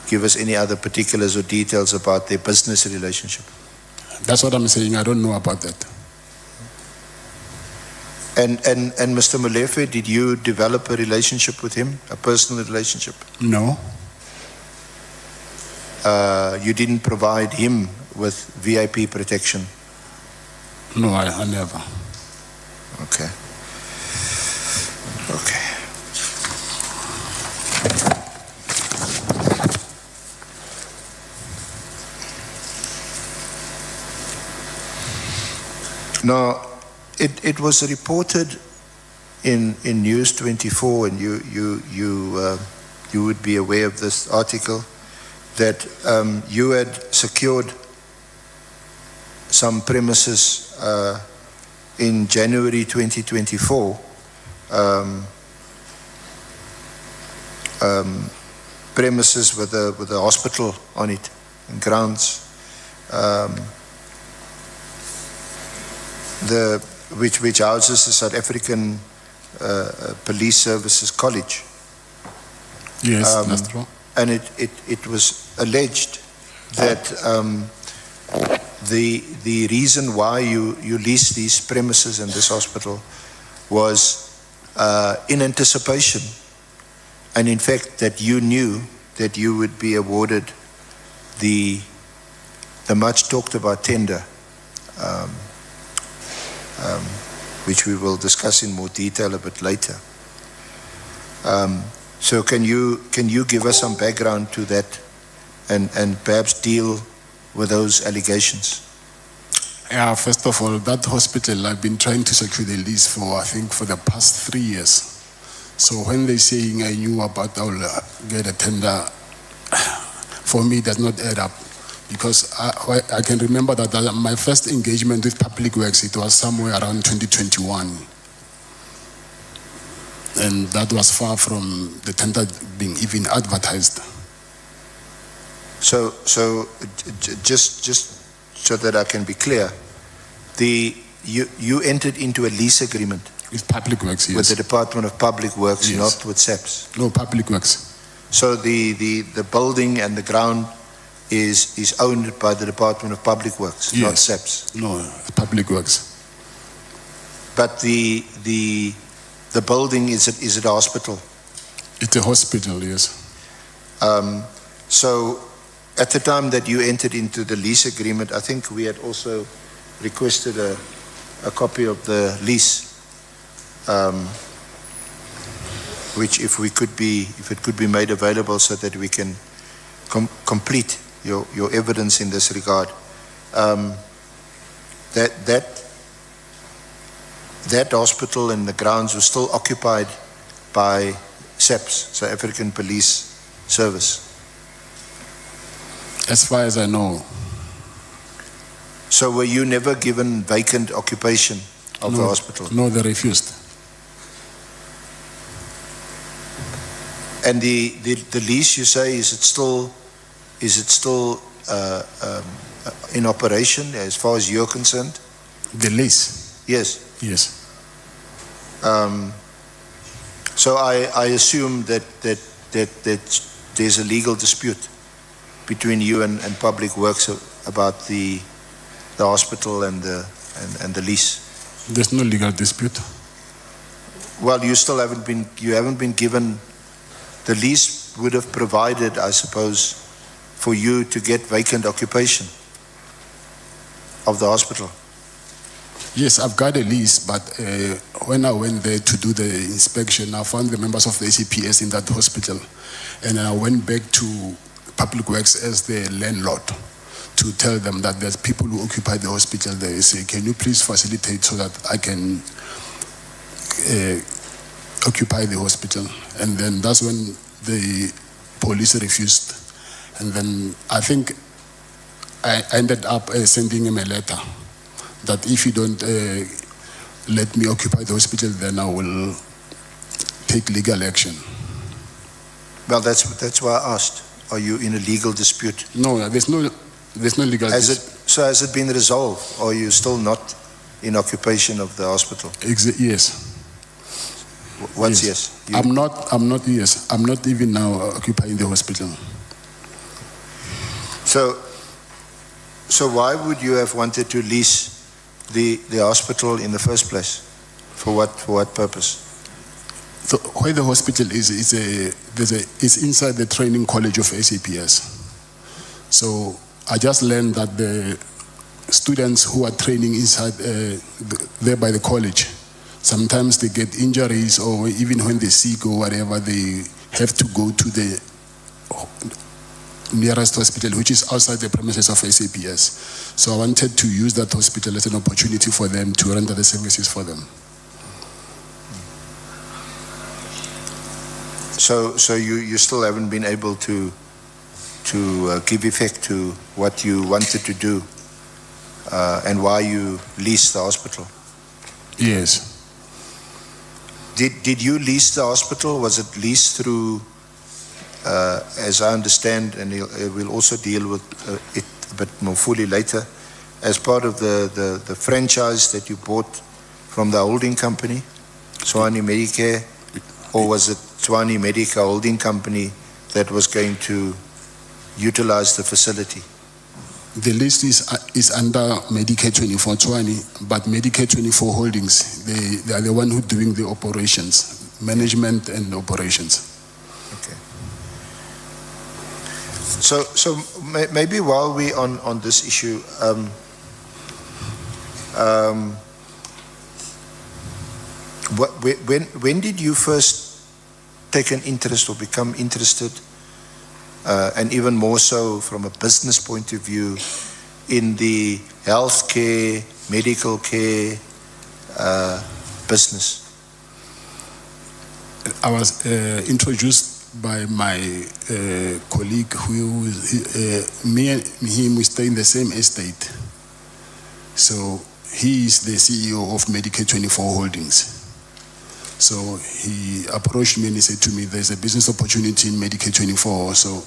give us any other particulars or details about their business relationship. That's what I'm saying. I don't know about that. And Mr. Molefe, did you develop a relationship with him, a personal relationship? No. You didn't provide him with VIP protection? No, I never. Okay. Okay. Now, it was reported in News 24, and you would be aware of this article, that you had secured some premises in January 2024, premises with a hospital on it, and grounds, which houses the South African Police Services College. Yes, that's true. And it was alleged that the reason why you leased these premises and this hospital was in anticipation, and in fact that you knew that you would be awarded the much talked about tender, which we will discuss in more detail a bit later. So can you give us some background to that and perhaps deal with those allegations? Yeah, first of all, that hospital, I've been trying to secure the lease for, I think, for the past 3 years. So when they saying I knew about I will get a tender, for me it does not add up. Because I can remember that my first engagement with Public Works, it was somewhere around 2021. And that was far from the tender being even advertised. So just so that I can be clear, you entered into a lease agreement with Public Works, yes. With the Department of Public Works, yes. Not with SAPS. No, Public Works. So the building and the ground is owned by the Department of Public Works, yes. Not SAPS. No, Public Works. But the building is it a hospital? It's a hospital, yes. So at the time that you entered into the lease agreement, I think we had also requested a copy of the lease, which if it could be made available so that we can complete your evidence in this regard. That hospital and the grounds were still occupied by SAPS, South African Police Service. As far as I know. So were you never given vacant occupation of the hospital? No, they refused. And the lease, you say, is it still in operation as far as you're concerned? The lease? Yes. Yes. So I assume that there's a legal dispute between you and Public Works about the hospital and the lease. There's no legal dispute. Well, you haven't been given, the lease would have provided, I suppose, for you to get vacant occupation of the hospital. Yes, I've got a lease, but when I went there to do the inspection, I found the members of the SAPS in that hospital, and I went back to Public Works as the landlord to tell them that there's people who occupy the hospital there. They say, can you please facilitate so that I can occupy the hospital? And then that's when the police refused. And then I think I ended up sending him a letter that if you don't let me occupy the hospital, then I will take legal action. Well, that's why I asked. Are you in a legal dispute? No, there's no legal dispute. So has it been resolved, or are you still not in occupation of the hospital? Yes. What's yes? I'm not yes. I'm not even now occupying the hospital. So why would you have wanted to lease the hospital in the first place? For what purpose? So where the hospital is inside the training college of SAPS. So I just learned that the students who are training inside there by the college, sometimes they get injuries, or even when they're sick or whatever, they have to go to the nearest hospital, which is outside the premises of SAPS. So I wanted to use that hospital as an opportunity for them to render the services for them. So you still haven't been able to give effect to what you wanted to do and why you leased the hospital? Yes. Did you lease the hospital? Was it leased through, as I understand, and we'll also deal with it a bit more fully later, as part of the franchise that you bought from the holding company, Tshwane Medicare, or was it Tshwane Medica Holding Company that was going to utilize the facility? The list is under Medicare 24 Tshwane, but Medicare 24 Holdings, they are the one who doing the operations, management and operations. Okay. So maybe while we on this issue, when did you first take an interest or become interested, and even more so from a business point of view, in the healthcare, medical care business? I was introduced by my colleague who me and him, we stay in the same estate. So he is the CEO of Medicare 24 Holdings. So he approached me and he said to me, there's a business opportunity in Medicare 24. So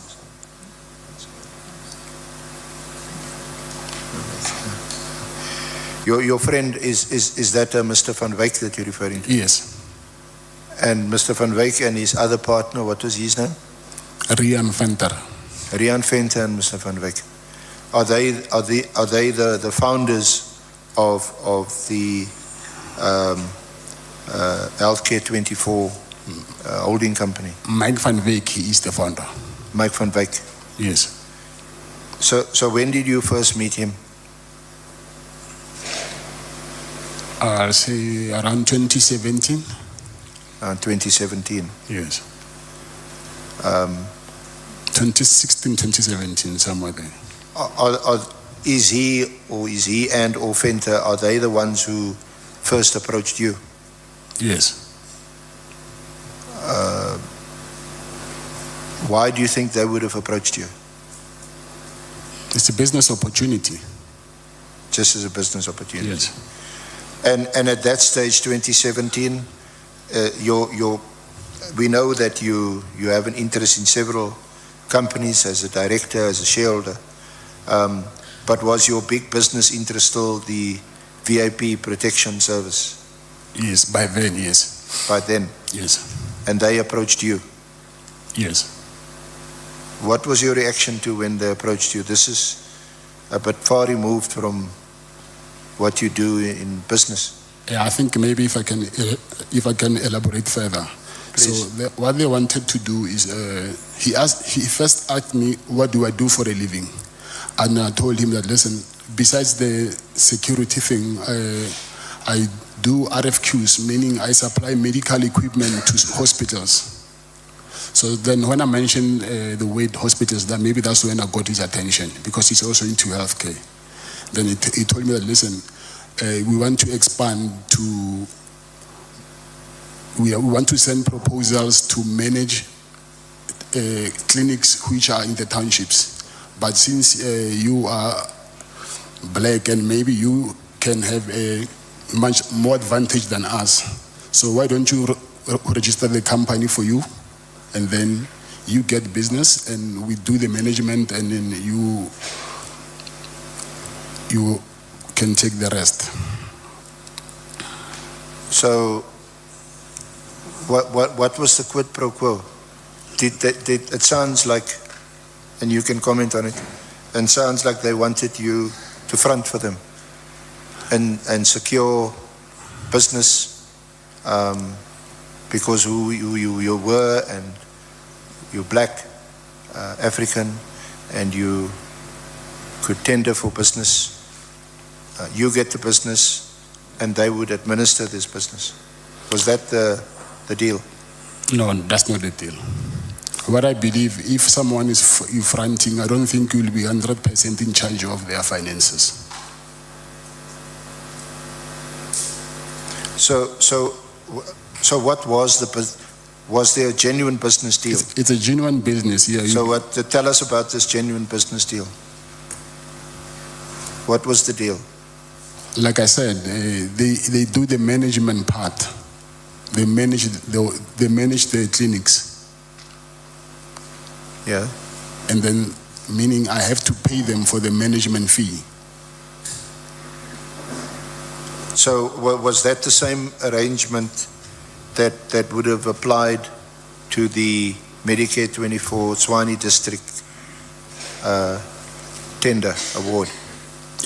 your friend is that Mr. Van Wyk that you're referring to? Yes. And Mr. Van Wyk and his other partner, what was his name? Rian Venter. Rian Venter and Mr. Van Wyk. Are they the founders of the Healthcare 24 holding company? Mike Van Wyk, he is the founder. Mike Van Wyk. Yes. So when did you first meet him? I'll say around 2017. 2017. Yes. 2016, 2017, somewhere there. Is he and or Venter, are they the ones who first approached you? Yes. Why do you think they would have approached you? It's a business opportunity. Just as a business opportunity? Yes. And at that stage, 2017, we know that you have an interest in several companies as a director, as a shareholder. But was your big business interest still the VIP protection service? Yes, by then, yes. By then? Yes. and they approached you. Yes. What was your reaction to when they approached you? This is a bit far removed from what you do in business. Yeah, I think maybe if I can elaborate further. Please. So what they wanted to do is he first asked me, what do I do for a living? And I told him that, listen, besides the security thing, I do RFQs, meaning I supply medical equipment to hospitals. So then when I mentioned the word hospitals, that maybe that's when I got his attention, because he's also into healthcare. Then he told me that, listen, we want to expand to, we want to send proposals to manage clinics which are in the townships. But since you are black and maybe you can have a much more advantage than us, so why don't you register the company for you, and then you get business and we do the management, and then you can take the rest. So what was the quid pro quo? It sounds like, and you can comment on it, and sounds like they wanted you to front for them and secure business because who you were, and you're black, African, and you could tender for business. You get the business and they would administer this business. Was that the deal? No, that's not the deal. What I believe, if someone is fronting, I don't think you'll be 100% in charge of their finances. So what was there a genuine business deal? It's a genuine business, yeah. So tell us about this genuine business deal. What was the deal? Like I said, they do the management part. They manage the clinics. Yeah. And then, meaning I have to pay them for the management fee. So was that the same arrangement that would have applied to the Medicare 24 Tshwane District tender award?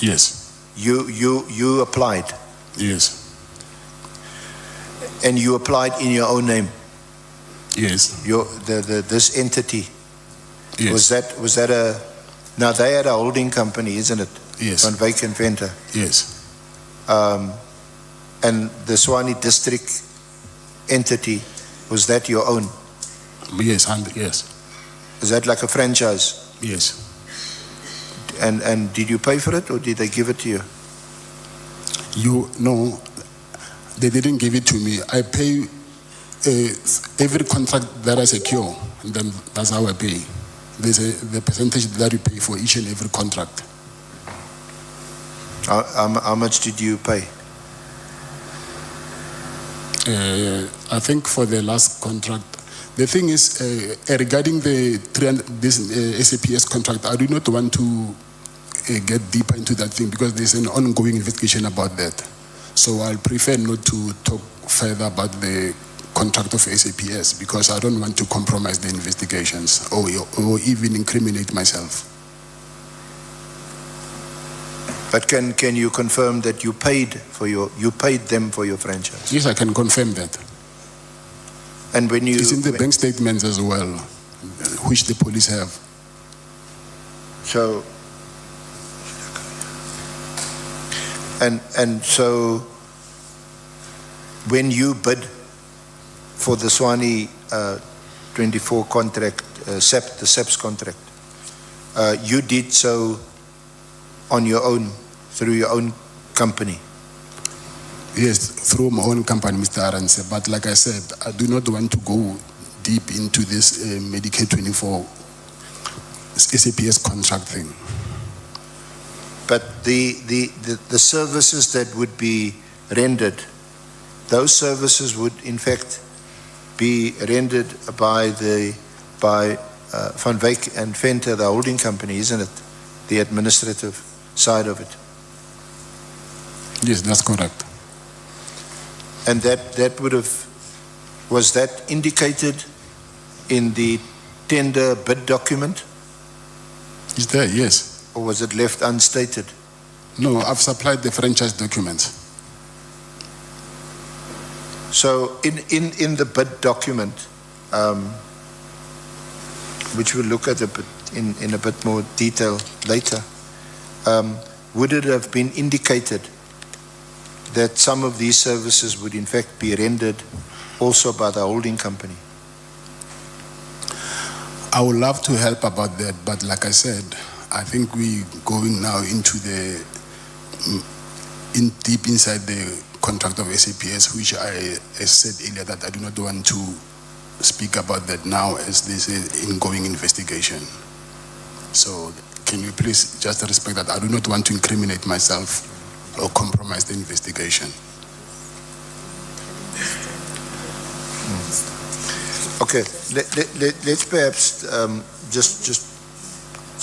Yes. You applied? Yes. And you applied in your own name? Yes. This entity? Yes. Was that a, now they had a holding company, isn't it? Yes. Van Wyk and Venter. Yes. And the Tshwane District entity, was that your own? Yes, yes. Is that like a franchise? Yes. And did you pay for it, or did they give it to you? No, they didn't give it to me. I pay every contract that I secure, and then that's how I pay. There's the percentage that you pay for each and every contract. How much did you pay? I think for the last contract, the thing is, regarding this SAPS contract, I do not want to get deeper into that thing because there's an ongoing investigation about that. So I'll prefer not to talk further about the contract of SAPS because I don't want to compromise the investigations or even incriminate myself. But can you confirm that you paid them for your franchise? Yes, I can confirm that. And when you, it's in the bank statements as well, which the police have. So, and so, when you bid for the Tshwane 24 contract, the SAPS contract, you did so on your own, through your own company? Yes, through my own company, Mr. Aranse. But like I said, I do not want to go deep into this Medicare 24 SAPS contract thing. But the services that would be rendered, those services would in fact be rendered by Van Wyk and Venter, the holding company, isn't it? The administrative side of it. Yes, that's correct. And that would have Was that indicated in the tender bid document, It's there, yes. or was it left unstated? No, I've supplied the franchise documents. So in the bid document, which we'll look at a bit in a bit more detail later, would it have been indicated that some of these services would in fact be rendered also by the holding company? I would love to help about that, but like I said, I think we going now into the deep inside the contract of SAPS, which I said earlier that I do not want to speak about that now as this is ongoing investigation. So can you please just respect that? I do not want to incriminate myself or compromise the investigation. Okay, let's perhaps just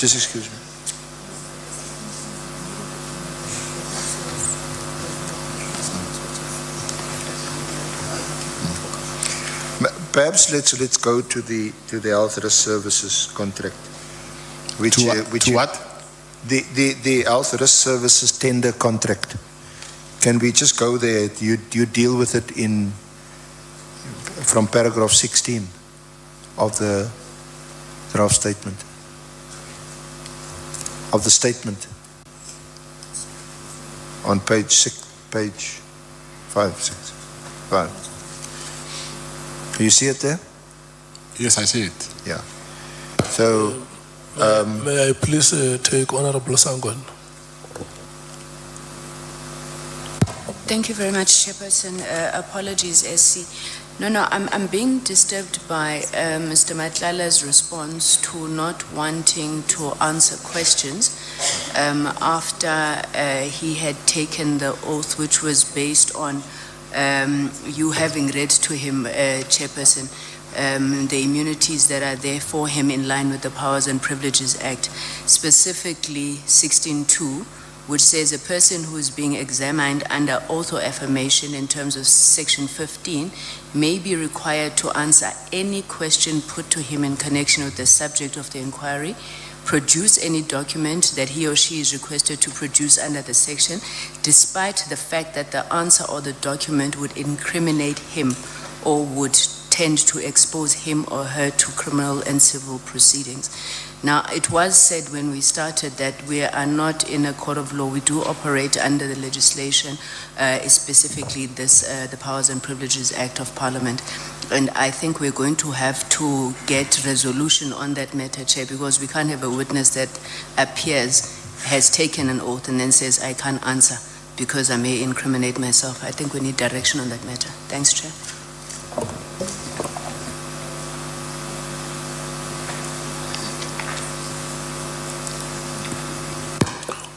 excuse me. Perhaps let's go to the health risk services contract. Which what? The health risk services tender contract. Can we just go there? You deal with it from paragraph 16 of the draft statement. Of the statement. On page 5. You see it there? Yes, I see it. Yeah. So, may I please take Honorable Sangwan? Thank you very much, Chairperson. Apologies, SC. No, I'm being disturbed by Mr. Matlala's response to not wanting to answer questions after he had taken the oath, which was based on you having read to him, Chairperson, the immunities that are there for him in line with the Powers and Privileges Act, specifically 16.2, which says a person who is being examined under oath or affirmation in terms of section 15 may be required to answer any question put to him in connection with the subject of the inquiry, produce any document that he or she is requested to produce under the section, despite the fact that the answer or the document would incriminate him or would tend to expose him or her to criminal and civil proceedings. Now, it was said when we started that we are not in a court of law. We do operate under the legislation, specifically the Powers and Privileges Act of Parliament. And I think we're going to have to get resolution on that matter, Chair, because we can't have a witness that appears, has taken an oath and then says, I can't answer because I may incriminate myself. I think we need direction on that matter. Thanks, Chair.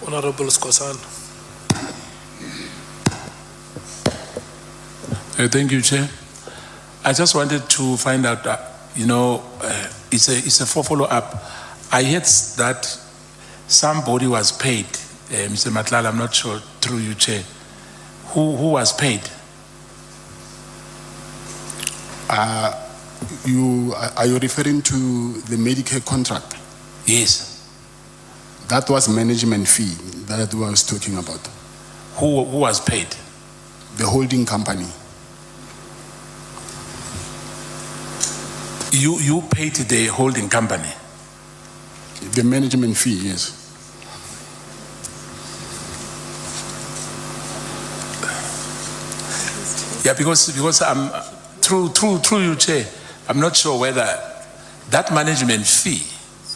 Honorable Skosan. Thank you, Chair. I just wanted to find out, it's a follow-up. I heard that somebody was paid, Mr. Matlala, I'm not sure, through you, Chair. Who was paid? Are you referring to the Medicare contract? Yes. That was management fee that I was talking about. Who was paid? The holding company. You paid the holding company? The management fee, yes. Yeah, because I'm through you, Chair, I'm not sure whether that management fee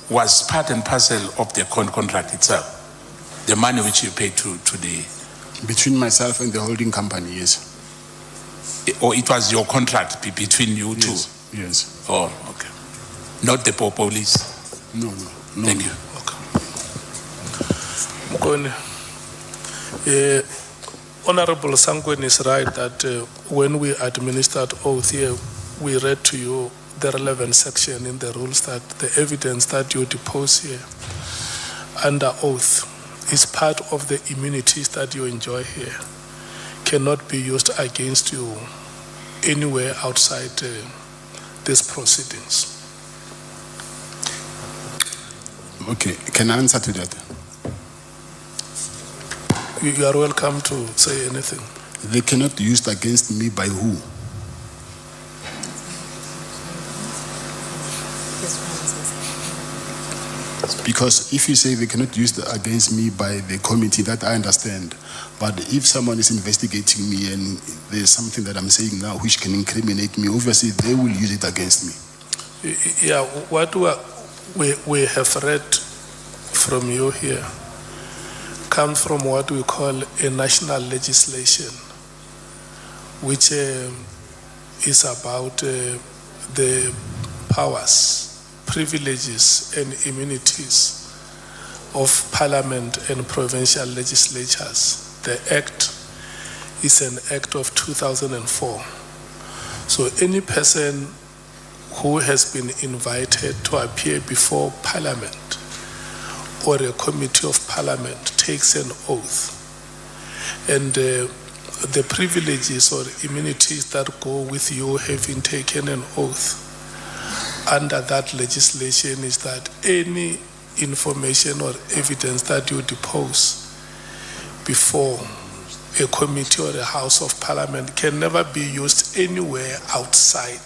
was part and parcel of the contract itself, the money which you paid to the... Between myself and the holding company, yes. Or it was your contract between you two? Yes. Oh, okay. Not the police? No. Thank you. Okay. Honorable Sangwen is right that when we administered oath here, we read to you the relevant section in the rules that the evidence that you depose here under oath is part of the immunities that you enjoy here, cannot be used against you anywhere outside these proceedings. Okay, can I answer to that? You are welcome to say anything. They cannot be used against me by who? Because if you say they cannot use it against me by the committee, that I understand. But if someone is investigating me and there's something that I'm saying now which can incriminate me, obviously they will use it against me. Yeah, what we have read from you here comes from what we call a national legislation, which is about the powers, privileges and immunities of parliament and provincial legislatures. The act is an act of 2004. So any person who has been invited to appear before parliament or a committee of parliament takes an oath. And the privileges or immunities that go with you having taken an oath under that legislation is that any information or evidence that you depose before a committee or a house of parliament can never be used anywhere outside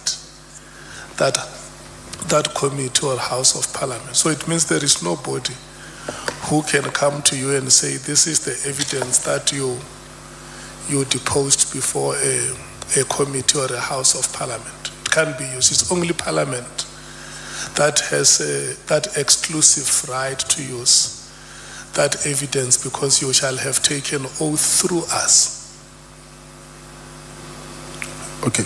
that committee or house of parliament. So it means there is nobody who can come to you and say, this is the evidence that you deposed before a committee or a house of parliament. It can't be used. It's only parliament that has that exclusive right to use that evidence, because you shall have taken oath through us. Okay.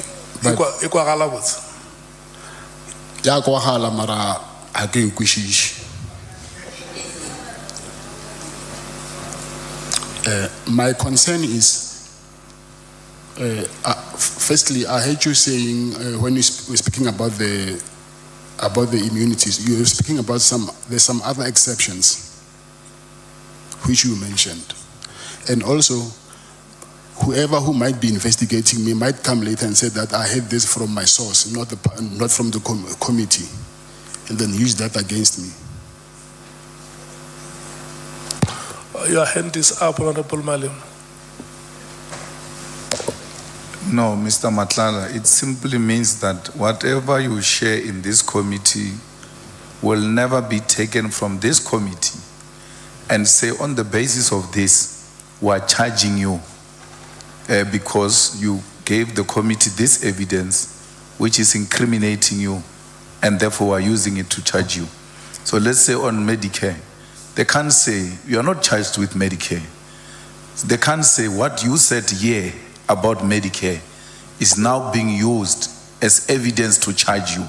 My concern is, firstly, I heard you saying when you were speaking about the immunities, you were speaking about there's some other exceptions which you mentioned, and also whoever who might be investigating me might come later and say that I had this from my source, not from the committee, and then use that against me. Your hand is up, Honorable Malim. No, Mr. Matlala, it simply means that whatever you share in this committee will never be taken from this committee and say on the basis of this, we are charging you because you gave the committee this evidence which is incriminating you, and therefore are using it to charge you. So let's say on Medicare, they can't say you are not charged with Medicare. They can't say what you said here about Medicare is now being used as evidence to charge you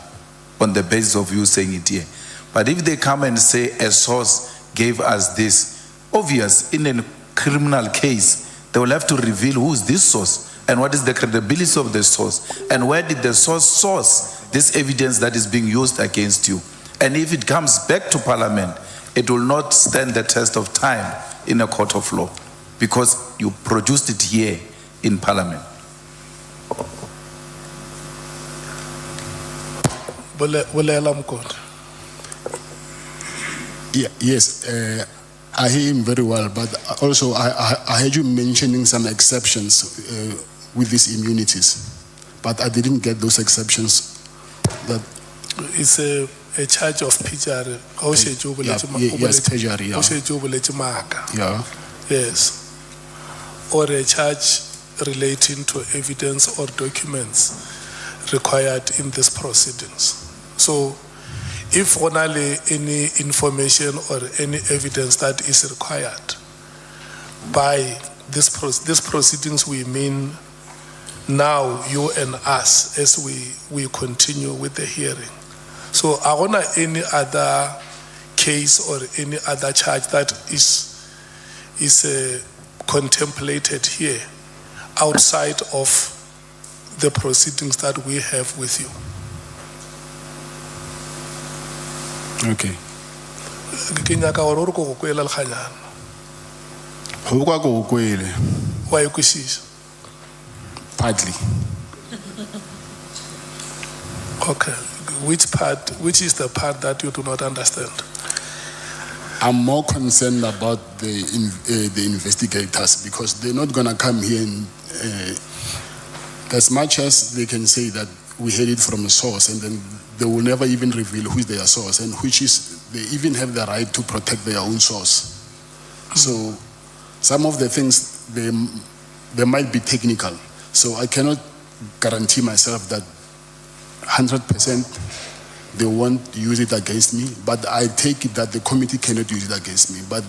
on the basis of you saying it here. But if they come and say a source gave us this, obvious in a criminal case, they will have to reveal who is this source and what is the credibility of the source and where did the source this evidence that is being used against you. And if it comes back to parliament, it will not stand the test of time in a court of law because you produced it here in parliament. Yeah, yes, I hear him very well, but also I heard you mentioning some exceptions with these immunities, but I didn't get those exceptions. That it's a charge of perjury. Yes, perjury, yeah. Yes. Or a charge relating to evidence or documents required in these proceedings. So if only any information or any evidence that is required by this proceedings, we mean now you and us as we continue with the hearing. So I want any other case or any other charge that is contemplated here outside of the proceedings that we have with you. Okay. Why you Partly. Okay. Which is the part that you do not understand? I'm more concerned about the investigators because they're not going to come here and, as much as they can say that we heard it from a source, and then they will never even reveal who is their source, and which is, they even have the right to protect their own source. So some of the things, they might be technical. So I cannot guarantee myself that 100% they won't use it against me, but I take it that the committee cannot use it against me. But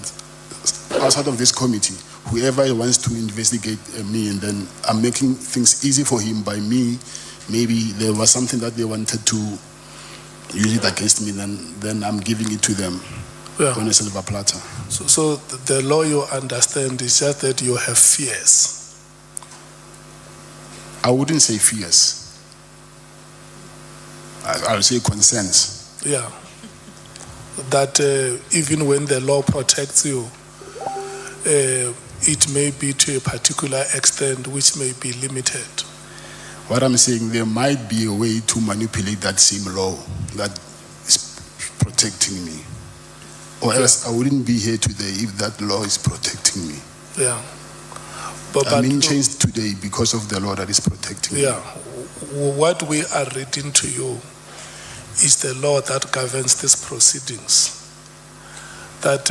outside of this committee, whoever wants to investigate me, and then I'm making things easy for him by me, maybe there was something that they wanted to use it against me, then I'm giving it to them on a silver platter. So the law you understand is just that you have fears. I wouldn't say fears. I'll say concerns. Yeah. That even when the law protects you, it may be to a particular extent which may be limited. What I'm saying, there might be a way to manipulate that same law that is protecting me. Or else I wouldn't be here today if that law is protecting me. Yeah. I'm in chains today because of the law that is protecting me. Yeah. What we are reading to you is the law that governs these proceedings. That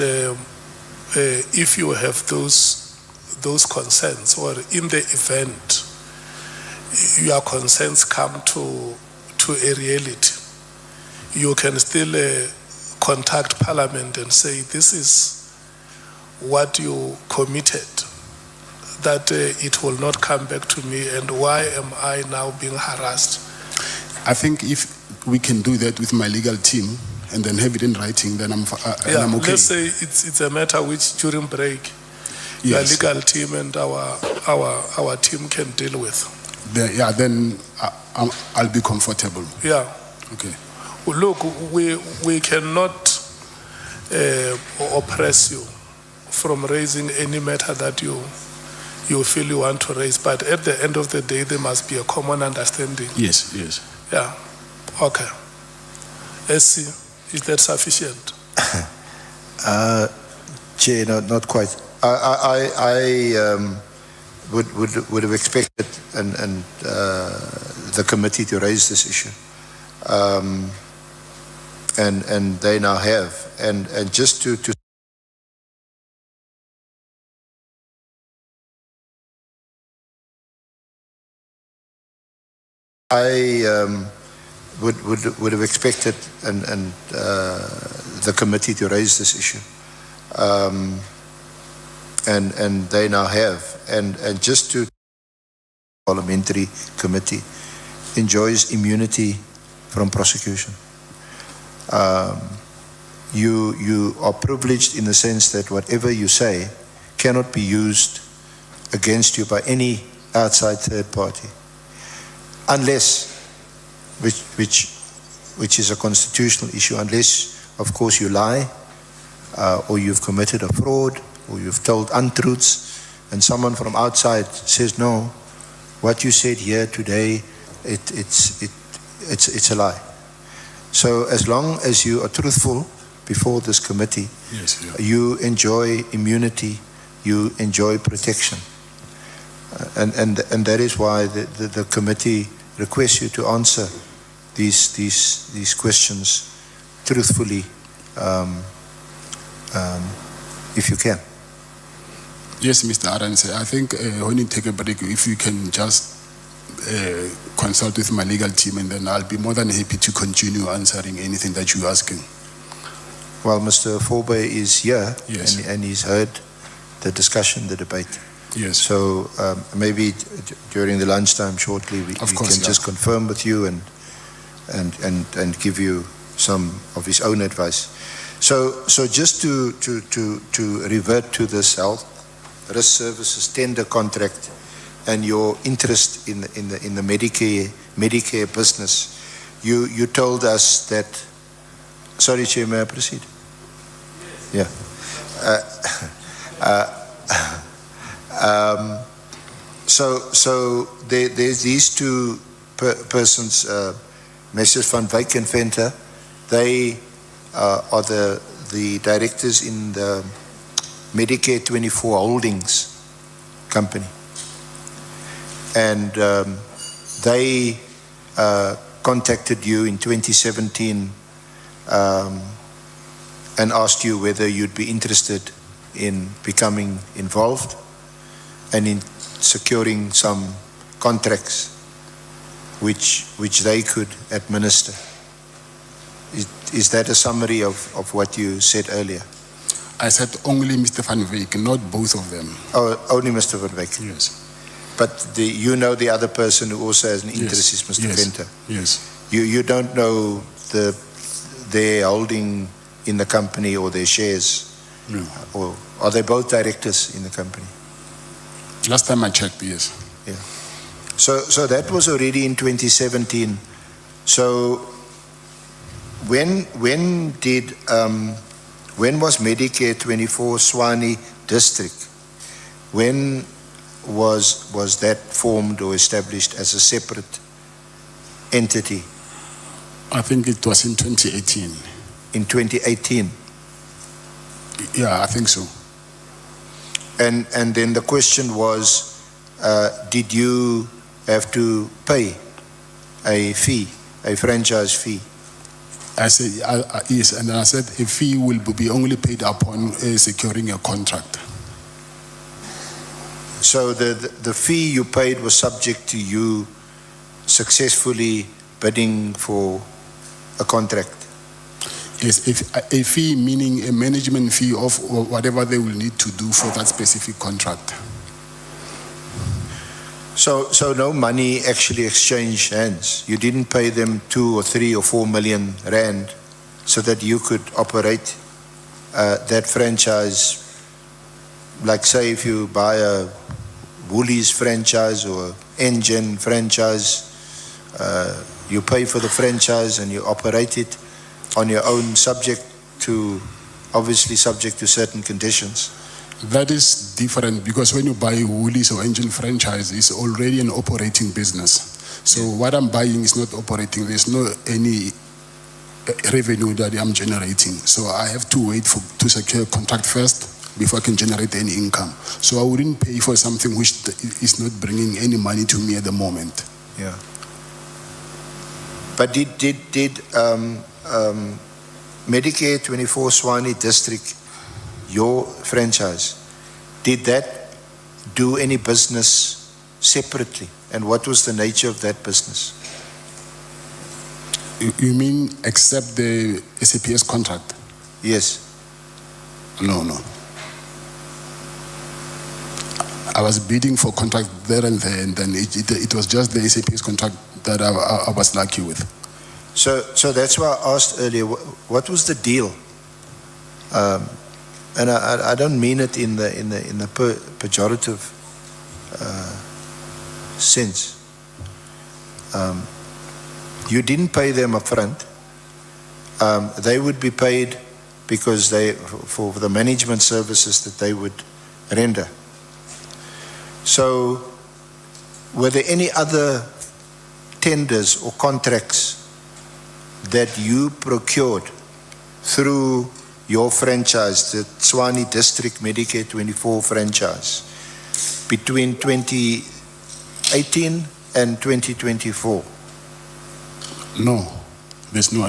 if you have those concerns, or in the event your concerns come to a reality, you can still contact Parliament and say, this is what you committed, that it will not come back to me, and why am I now being harassed? I think if we can do that with my legal team and then have it in writing, then I'm okay. Let's say it's a matter which during break, your legal team and our team can deal with. Then I'll be comfortable. Yeah. Okay. Well, look, we cannot oppress you from raising any matter that you feel you want to raise, but at the end of the day, there must be a common understanding. Yes. Yeah. Okay. SC, is that sufficient? Chair, not quite. I would have expected and the committee to raise this issue, and they now have, and just to I would have expected and the committee to raise this issue, and they now have, and just to parliamentary committee enjoys immunity from prosecution. You are privileged in the sense that whatever you say cannot be used against you by any outside third party, unless, which is a constitutional issue, unless, of course, you lie, or you've committed a fraud, or you've told untruths, and someone from outside says, no, what you said here today, it's a lie. So as long as you are truthful before this committee, you enjoy immunity, you enjoy protection. And that is why the committee requests you to answer these questions truthfully, if you can. Yes, Mr. Arance, I think when you take a break, if you can just consult with my legal team, and then I'll be more than happy to continue answering anything that you're asking. Well, Mr. Forbe is here, yes, and he's heard the discussion, the debate. Yes. So maybe during the lunchtime shortly, we can just confirm with you and give you some of his own advice. So just to revert to this health risk services tender contract and your interest in the Medicare business, you told us that. Sorry, Chair, may I proceed? Yeah. So there's these two persons, Messrs. Van Wyk and Venter, they are the directors in the Medicare 24 Holdings company. And they contacted you in 2017 and asked you whether you'd be interested in becoming involved and in securing some contracts which they could administer. Is that a summary of what you said earlier? I said only Mr. Van Wyk, not both of them. Oh, only Mr. Van Wyk? Yes. But you know the other person who also has an interest is Mr. Venter? Yes. You don't know their holding in the company or their shares? No. Or are they both directors in the company? Last time I checked, yes. Yeah. So that was already in 2017. So when was Medicare 24 Swani District? When was that formed or established as a separate entity? I think it was in 2018. In 2018? Yeah, I think so. And then the question was, did you have to pay a fee, a franchise fee? I said, yes, and I said a fee will be only paid upon securing a contract. So the fee you paid was subject to you successfully bidding for a contract? Yes, if a fee meaning a management fee of whatever they will need to do for that specific contract. So no money actually exchanged hands. You didn't pay them 2 or 3 or 4 million rand so that you could operate that franchise. Like say if you buy a Woolies franchise or Engine franchise, you pay for the franchise and you operate it on your own, obviously subject to certain conditions. That is different because when you buy Woolies or Engine franchise, it's already an operating business. So what I'm buying is not operating. There's no any revenue that I'm generating. So I have to wait to secure a contract first before I can generate any income. So I wouldn't pay for something which is not bringing any money to me at the moment. Yeah. But did Medicare 24 Swani District, your franchise, did that do any business separately? And what was the nature of that business? You mean except the SAPS contract? Yes. No. I was bidding for contract there and there, and then it was just the SAPS contract that I was lucky with. So that's why I asked earlier, what was the deal? And I don't mean it in the pejorative sense. You didn't pay them up front. They would be paid because for the management services that they would render. So were there any other tenders or contracts that you procured through your franchise, the Swani District Medicare 24 franchise, between 2018 and 2024? No, there's no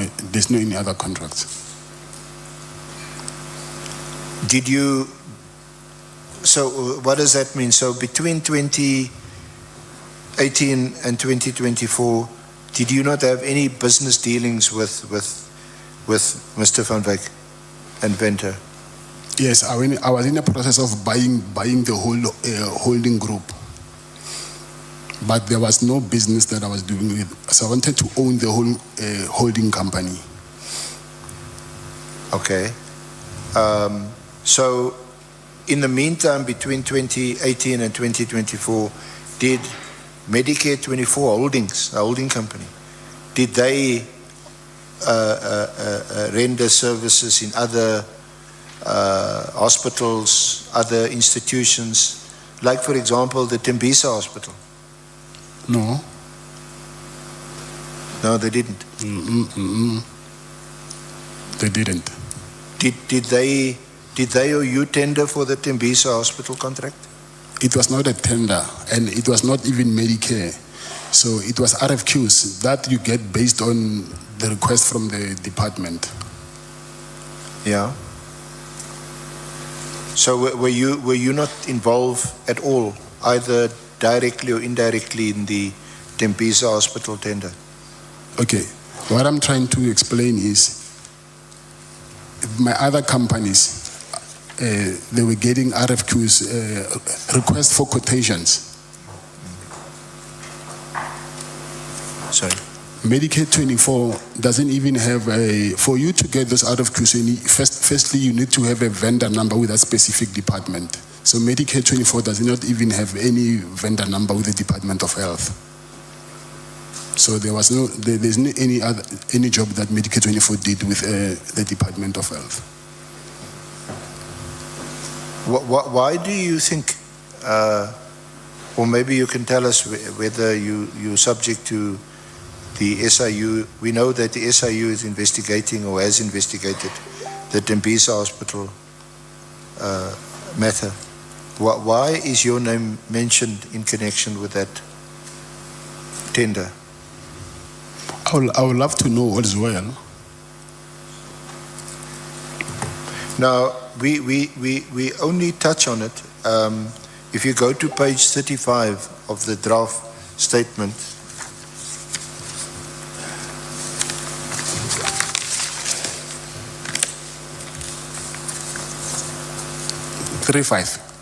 any other contracts. Did you? So what does that mean? So between 2018 and 2024, did you not have any business dealings with Mr. Van Wyk and Venter? Yes, I was in the process of buying the whole holding group, but there was no business that I was doing with. So I wanted to own the whole holding company. Okay. So in the meantime, between 2018 and 2024, did Medicare 24 Holdings, a holding company, did they render services in other hospitals, other institutions, like for example the Tembisa Hospital? No. No, they didn't. They didn't. Did they or you tender for the Tembisa hospital contract? It was not a tender, and it was not even Medicare. So it was RFQs that you get based on the request from the department. Yeah. So were you not involved at all, either directly or indirectly, in the Tembisa hospital tender? Okay, what I'm trying to explain is my other companies, they were getting RFQs, requests for quotations. Sorry. Medicare 24 doesn't even have for you to get those RFQs, firstly you need to have a vendor number with a specific department. So Medicare 24 does not even have any vendor number with the Department of Health. So there's no any job that Medicare 24 did with the Department of Health. Why do you think, or maybe you can tell us whether you're subject to the SIU? We know that the SIU is investigating or has investigated the Tembisa hospital matter. Why is your name mentioned in connection with that tender? I would love to know as well. Now, we only touch on it. If you go to page 35 of the draft statement,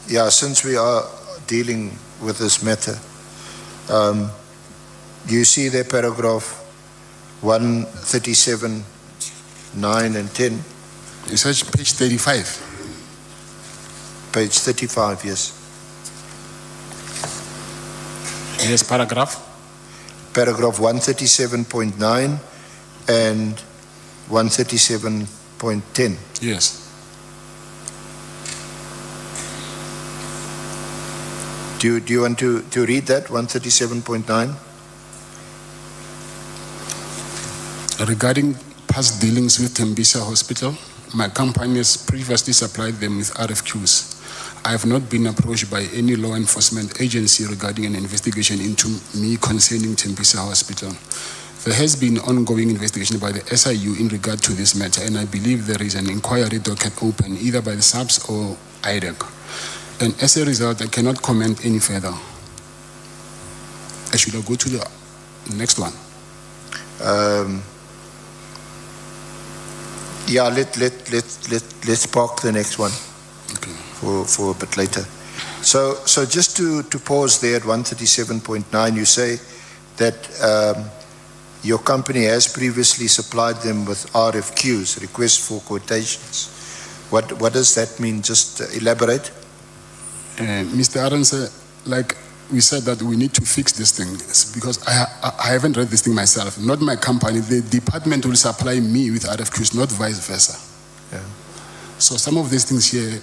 yeah, since we are dealing with this matter, you see there paragraph 137, 9 and 10. It says page 35. Page 35, yes. Yes, paragraph? Paragraph 137.9 and 137.10. Yes. Do you want to read that, 137.9? Regarding past dealings with Tembisa Hospital, my company has previously supplied them with RFQs. I have not been approached by any law enforcement agency regarding an investigation into me concerning Tembisa Hospital. There has been ongoing investigation by the SIU in regard to this matter, and I believe there is an inquiry docket open either by the SAPS or Adhoc. And as a result, I cannot comment any further. Should I go to the next one? Yeah, let's park the next one. Okay. For a bit later. So just to pause there at 137.9, you say that your company has previously supplied them with RFQs, requests for quotations. What does that mean? Just elaborate. Mr. Arons, like we said that we need to fix this thing because I haven't read this thing myself. Not my company. The department will supply me with RFQs, not vice versa. Yeah. So some of these things here,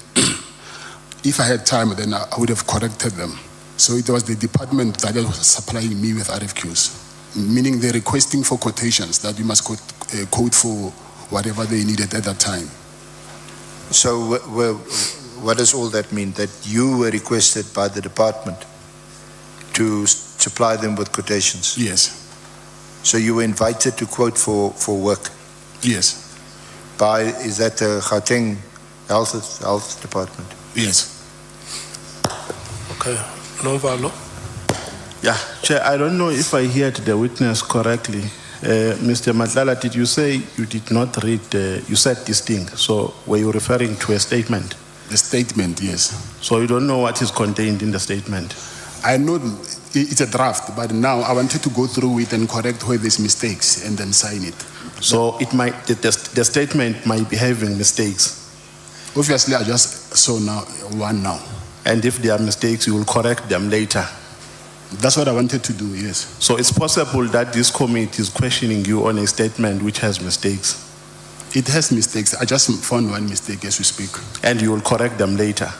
if I had time, then I would have corrected them. So it was the department that was supplying me with RFQs, meaning they're requesting for quotations that you must quote for whatever they needed at that time. So what does all that mean? That you were requested by the department to supply them with quotations? Yes. So you were invited to quote for work? Yes. Is that the Gauteng Health Department? Yes. Okay. Novalo. Yeah, Chair, I don't know if I heard the witness correctly. Mr. Matlala, did you say you did not read, you said this thing, so were you referring to a statement? The statement, yes. So you don't know what is contained in the statement? I know it's a draft, but now I wanted to go through it and correct where there's mistakes and then sign it. So it might, the statement might be having mistakes. Obviously, I just saw one now. And if there are mistakes, you will correct them later. That's what I wanted to do, yes. So it's possible that this committee is questioning you on a statement which has mistakes. It has mistakes. I just found one mistake as we speak. And you will correct them later?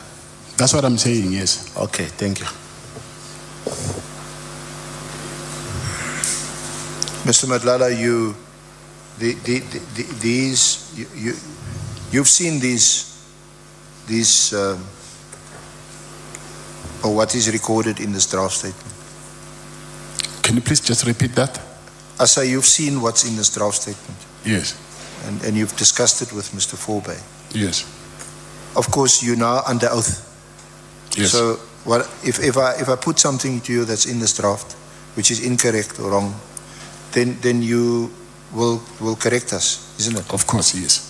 That's what I'm saying, yes. Okay, thank you. Mr. Matlala, you've seen these, or what is recorded in this draft statement. Can you please just repeat that? I say you've seen what's in this draft statement, Yes, and you've discussed it with Mr. Forbay. yes, Of course, you're now under oath. yes. So, what if I put something to you that's in this draft, which is incorrect or wrong, then you will correct us, isn't it? Of course, yes.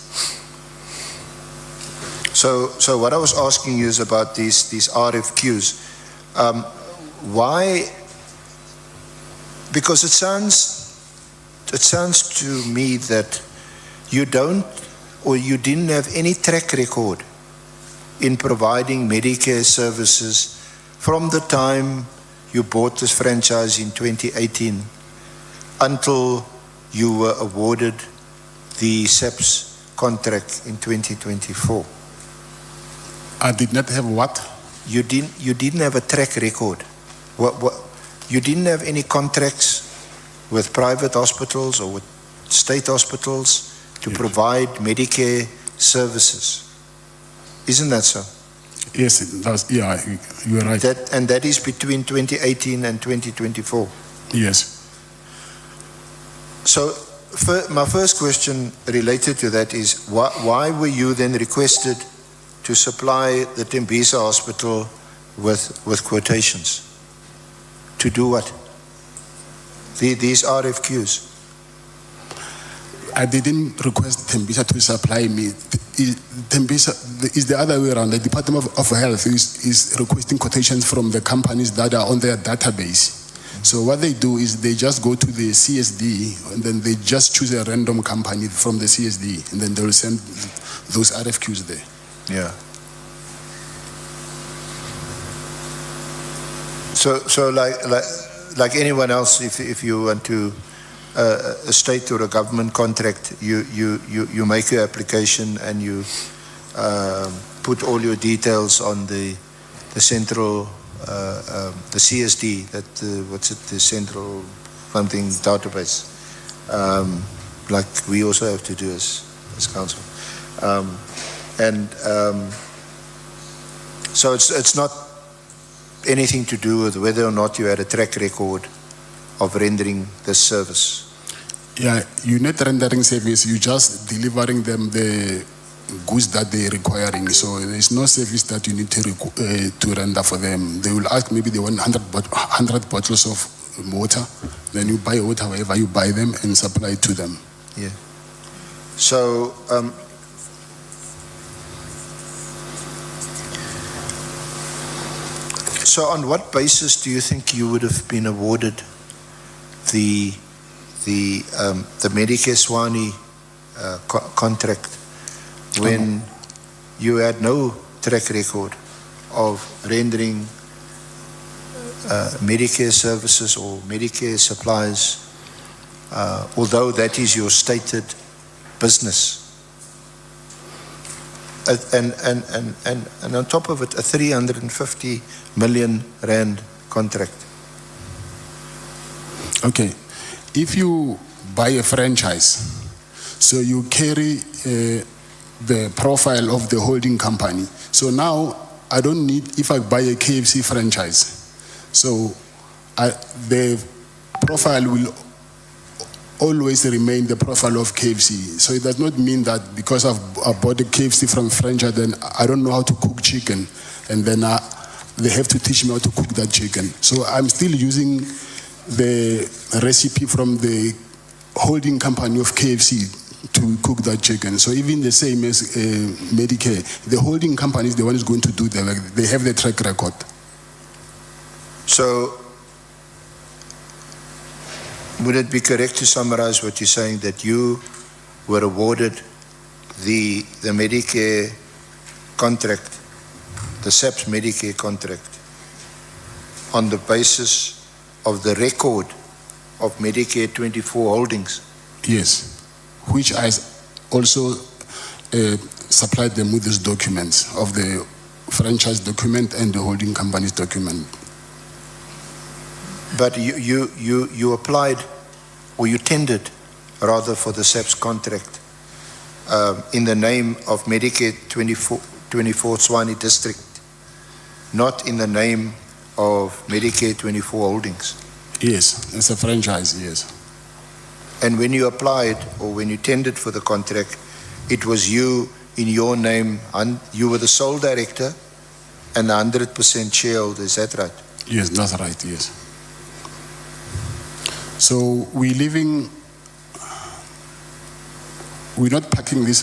So what I was asking you is about these RFQs. Why? Because it sounds to me that you don't, or you didn't have any track record in providing Medicare services from the time you bought this franchise in 2018 until you were awarded the SAPS contract in 2024. I did not have what? You didn't have a track record. What you didn't have any contracts with private hospitals or with state hospitals to provide Medicare services. Isn't that so? Yes, that's, yeah, you're right. That is between 2018 and 2024. Yes. So my first question related to that is why were you then requested to supply the Tembisa Hospital with quotations? To do what? These RFQs. I didn't request Tembisa to supply me. Tembisa is the other way around. The Department of Health is requesting quotations from the companies that are on their database. So what they do is they just go to the CSD and then they just choose a random company from the CSD and then they will send those RFQs there. Yeah. So like anyone else, if you want to a state or a government contract, you make your application and you put all your details on the central the CSD, the central something database, like we also have to do as council, so it's not anything to do with whether or not you had a track record of rendering this service. Yeah, you're not rendering service, you're just delivering them the goods that they're requiring. So there's no service that you need to render for them. They will ask, maybe they want 100 bottles of water, then you buy water wherever you buy them and supply it to them. Yeah. So so on what basis do you think you would have been awarded the Medicare Swani contract when you had no track record of rendering Medicare services or Medicare supplies, although that is your stated business? And on top of it, a 350 million rand contract. Okay, if you buy a franchise, so you carry the profile of the holding company. So now I don't need, if I buy a KFC franchise, so the profile will always remain the profile of KFC. So it does not mean that because I bought a KFC from franchise, then I don't know how to cook chicken, and then they have to teach me how to cook that chicken. So I'm still using the recipe from the holding company of KFC to cook that chicken. So even the same as Medicare, the holding company is the one who's going to do the work. They have the track record. So would it be correct to summarize what you're saying, that you were awarded the Medicare contract, the SAPS Medicare contract, on the basis of the record of Medicare 24 holdings? Yes, which I also supplied them with these documents of the franchise document and the holding company's document. But you applied, or you tendered rather for the SAPS contract, in the name of Medicare 24 Tshwane District, not in the name of Medicare 24 Holdings? Yes, it's a franchise, yes. And when you applied or when you tendered for the contract, it was you in your name, and you were the sole director and 100% shareholder, is that right? Yes, that's right, yes. So we're not packing this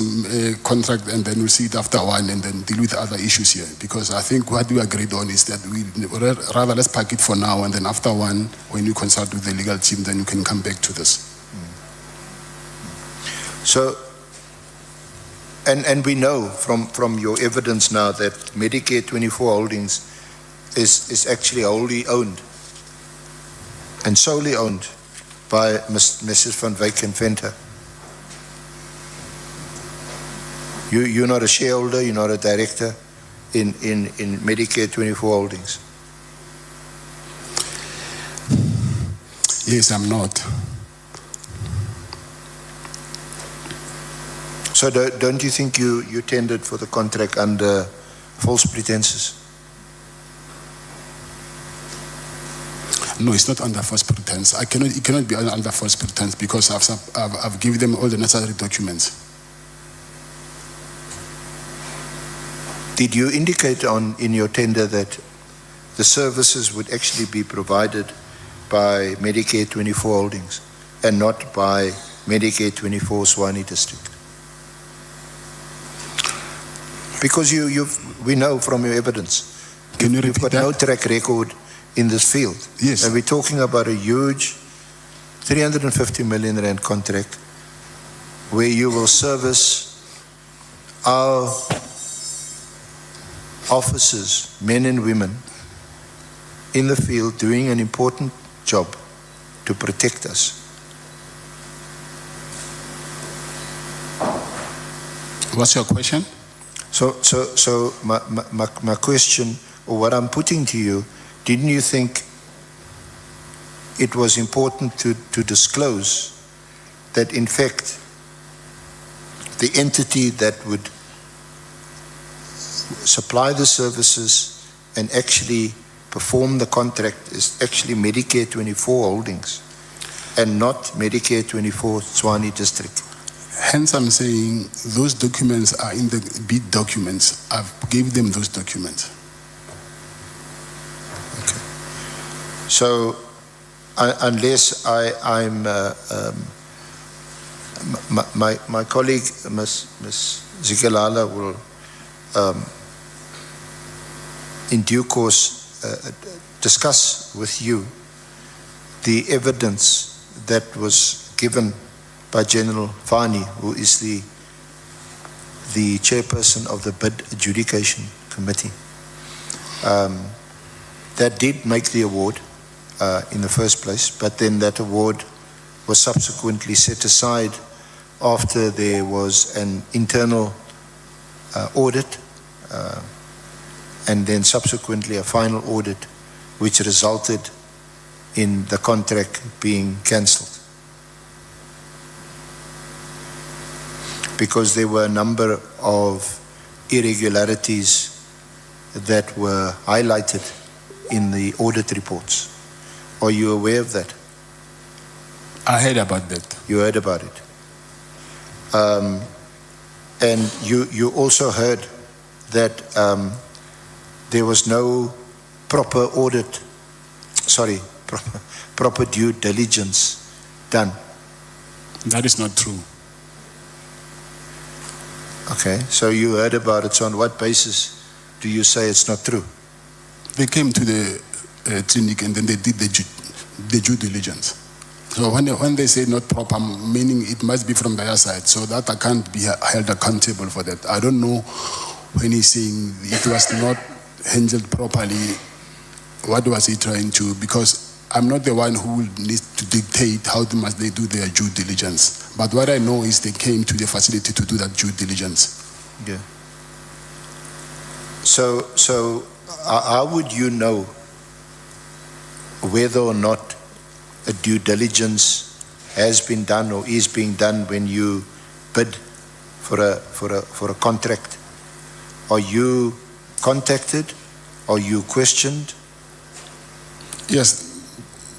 contract and then we'll see it after one and then deal with other issues here, because I think what we agreed on is that we rather let's pack it for now, and then after one, when you consult with the legal team, then you can come back to this. So, and we know from your evidence now that Medicare 24 Holdings is actually wholly owned and solely owned by Mrs. van Wyk and Venter. You're not a shareholder, you're not a director in Medicare 24 Holdings? Yes, I'm not. So don't you think you tendered for the contract under false pretenses? No, it's not under false pretense. It cannot be under false pretense because I've given them all the necessary documents. Did you indicate in your tender that the services would actually be provided by Medicare 24 Holdings and not by Medicare 24 Tshwane District? Because we know from your evidence, you've got no track record in this field. Yes. And we're talking about a huge 350 million rand contract where you will service our officers, men and women, in the field doing an important job to protect us. What's your question? So my question, or what I'm putting to you, didn't you think it was important to disclose that in fact the entity that would supply the services and actually perform the contract is actually Medicare 24 Holdings and not Medicare 24 Tshwane District? Hence I'm saying those documents are in the bid documents. I've given them those documents. Okay. So unless I'm my colleague Ms. Zikalala will in due course discuss with you the evidence that was given by General Fani, who is the chairperson of the bid adjudication committee, that did make the award in the first place, but then that award was subsequently set aside after there was an internal audit and then subsequently a final audit which resulted in the contract being cancelled. Because there were a number of irregularities that were highlighted in the audit reports. Are you aware of that? I heard about that. You heard about it. And you also heard that there was no proper audit, proper due diligence done. That is not true. Okay, so you heard about it. So on what basis do you say it's not true? They came to the clinic and then they did the due diligence. So when they say not proper, meaning it must be from their side, so that I can't be held accountable for that. I don't know when he's saying it was not handled properly, what was he trying to, because I'm not the one who needs to dictate how must they do their due diligence. But what I know is they came to the facility to do that due diligence. Yeah. So how would you know whether or not a due diligence has been done or is being done when you bid for a contract? Are you contacted? Are you questioned? Yes,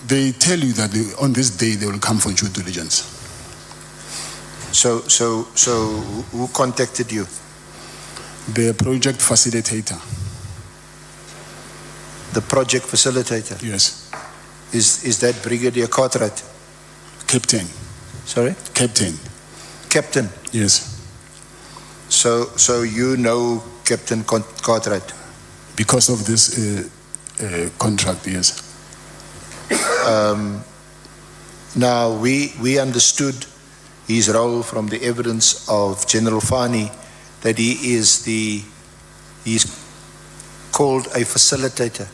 they tell you that on this day they will come for due diligence. So who contacted you? The project facilitator. The project facilitator? Yes. Is that Brigadier Cartwright? Captain. Sorry? Captain. Captain? Yes. So you know Captain Cartwright? Because of this contract, yes. Now, we understood his role from the evidence of General Fani that he's called a facilitator.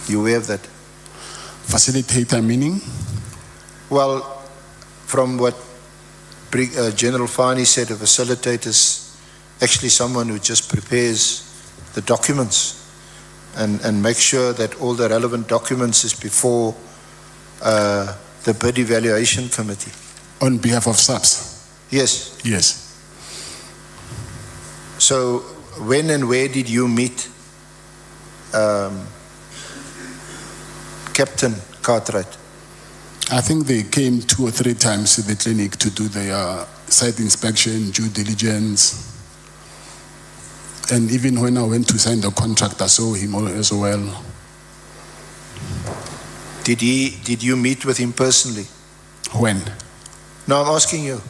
You aware of that? Facilitator meaning? Well, from what General Fani said, a facilitator is actually someone who just prepares the documents and makes sure that all the relevant documents is before the bid evaluation committee. On behalf of SAPS? Yes. Yes. So when and where did you meet Captain Cartwright? I think they came 2 or 3 times to the clinic to do their site inspection, due diligence. And even when I went to sign the contract, I saw him as well. Did you meet with him personally? When? No, I'm asking you.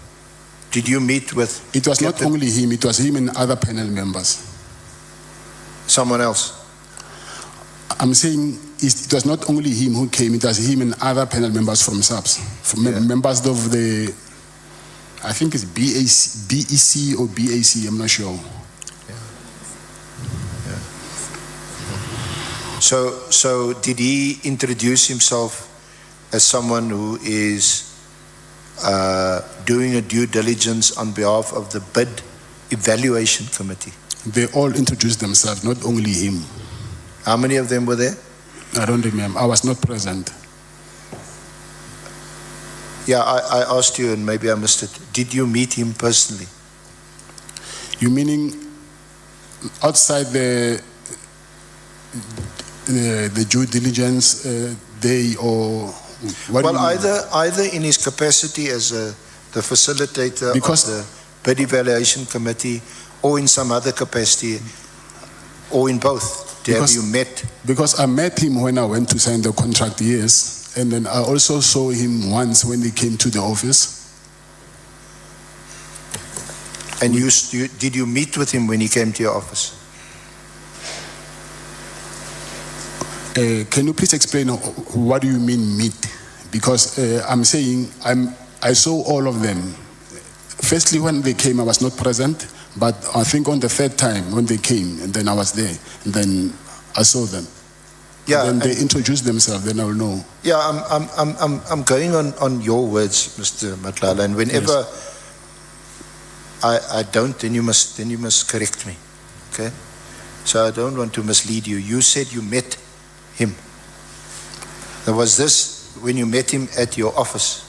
Did you meet with? It was not only him, it was him and other panel members. Someone else? I'm saying it was not only him who came, it was him and other panel members from SAPS, from members of the, I think it's BEC or BAC, I'm not sure. So did he introduce himself as someone who is doing a due diligence on behalf of the bid evaluation committee? They all introduced themselves, not only him. How many of them were there? I don't remember. I was not present. Yeah, I asked you and maybe I missed it. Did you meet him personally? You meaning outside the due diligence day or what? Well, either in his capacity as the facilitator of the bid evaluation committee or in some other capacity or in both. Have you met? Because I met him when I went to sign the contract, yes. And then I also saw him once when he came to the office. And did you meet with him when he came to your office? Can you please explain what do you mean meet? Because I'm saying I saw all of them. Firstly, when they came, I was not present, but I think on the 3rd time when they came, and then I was there, and then I saw them. Yeah, and then they introduced themselves. Then I will know. Yeah, I'm going on your words, Mr. Matlala, and whenever I don't, then you must correct me. Okay, so I don't want to mislead you. You said you met him. Now, was this when you met him at your office?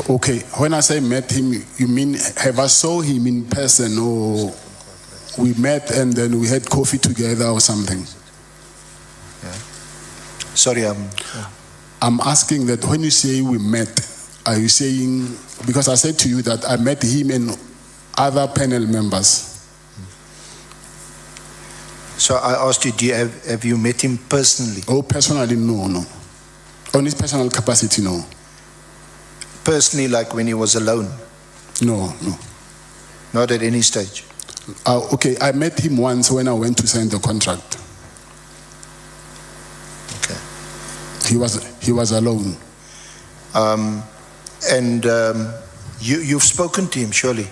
Okay, when I say met him, you mean have I saw him in person or we met and then we had coffee together or something? Yeah. Sorry, I'm asking that when you say we met, are you saying, because I said to you that I met him and other panel members. So I asked you, have you met him personally? Oh, personally, no. On his personal capacity, no. Personally, like when he was alone? No. Not at any stage? Okay, I met him once when I went to sign the contract. Okay. He was alone. You've spoken to him, surely?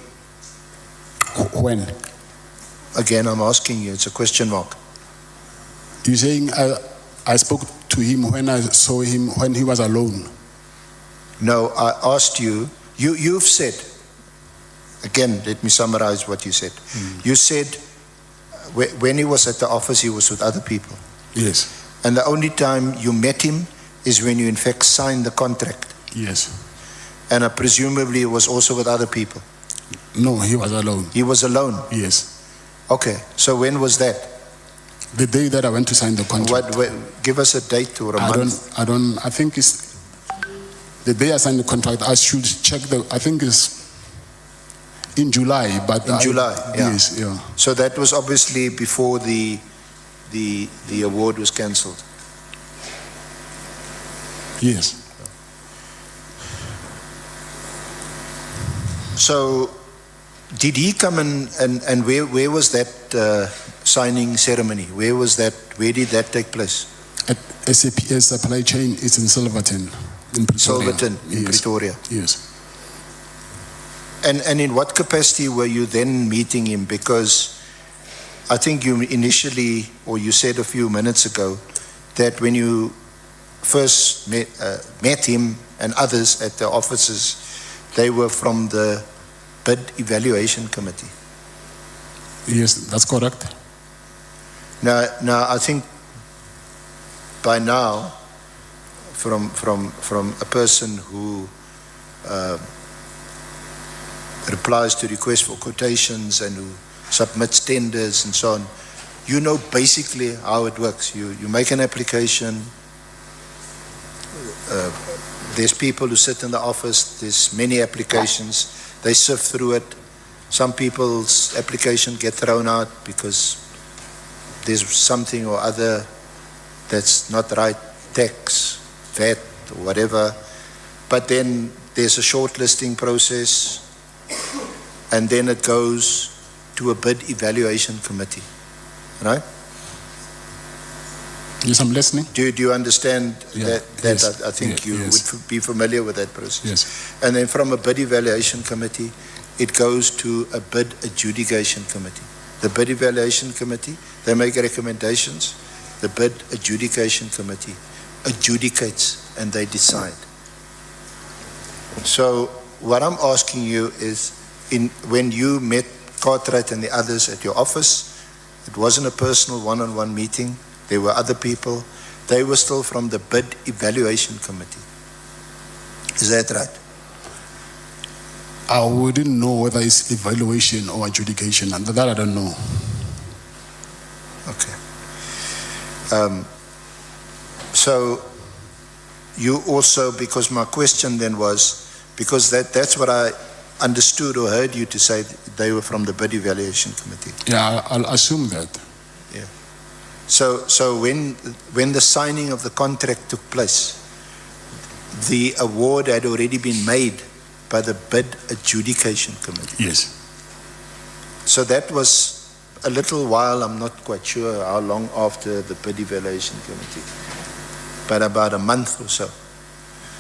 When? Again, I'm asking you, it's a question mark. You're saying I spoke to him when I saw him when he was alone? No, I asked you, you've said, again, let me summarize what you said. You said when he was at the office, he was with other people. Yes. And the only time you met him is when you in fact signed the contract. Yes. And presumably it was also with other people. No, he was alone. He was alone? Yes. Okay, so when was that? The day that I went to sign the contract. Give us a date or a month. I think it's the day I signed the contract. I should check I think it's in July, but in July, yeah. Yes, yeah. So that was obviously before the award was cancelled. Yes. So did he come and where was that signing ceremony? Where did that take place? At SAPS supply chain, it's in Silverton, in Pretoria. Silverton, in Pretoria. Yes. And in what capacity were you then meeting him? Because I think you initially, or you said a few minutes ago, that when you first met him and others at the offices, they were from the bid evaluation committee. Yes, that's correct. Now I think by now, from a person who replies to requests for quotations and who submits tenders and so on, you know basically how it works. You make an application. There's people who sit in the office. There's many applications. They sift through it. Some people's application get thrown out because there's something or other that's not right, tax, VAT, or whatever. But then there's a shortlisting process, and then it goes to a bid evaluation committee, right? Yes, I'm listening. Do you understand that? Yes. I think you Yes. would be familiar with that process. Yes. And then from a bid evaluation committee, it goes to a bid adjudication committee. The bid evaluation committee, they make recommendations. The bid adjudication committee adjudicates and they decide. So what I'm asking you is, when you met Cartwright and the others at your office, it wasn't a personal one-on-one meeting. There were other people. They were still from the bid evaluation committee. Is that right? I wouldn't know whether it's evaluation or adjudication, and that I don't know. Okay. So you also, because my question then was, because that's what I understood or heard you to say, they were from the bid evaluation committee. Yeah, I'll assume that. Yeah. So when the signing of the contract took place, the award had already been made by the bid adjudication committee. Yes. So that was a little while, I'm not quite sure how long after the bid evaluation committee, but about a month or so.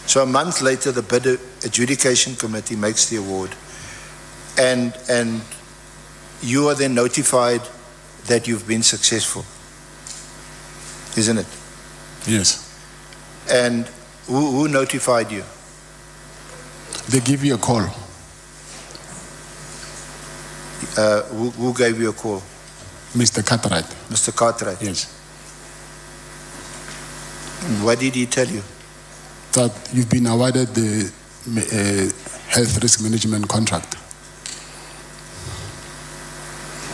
So a month later, the bid adjudication committee makes the award, and you are then notified that you've been successful, isn't it? Yes. And who notified you? They give you a call. Who gave you a call? Mr. Cartwright. Mr. Cartwright. Yes. What did he tell you? That you've been awarded the health risk management contract.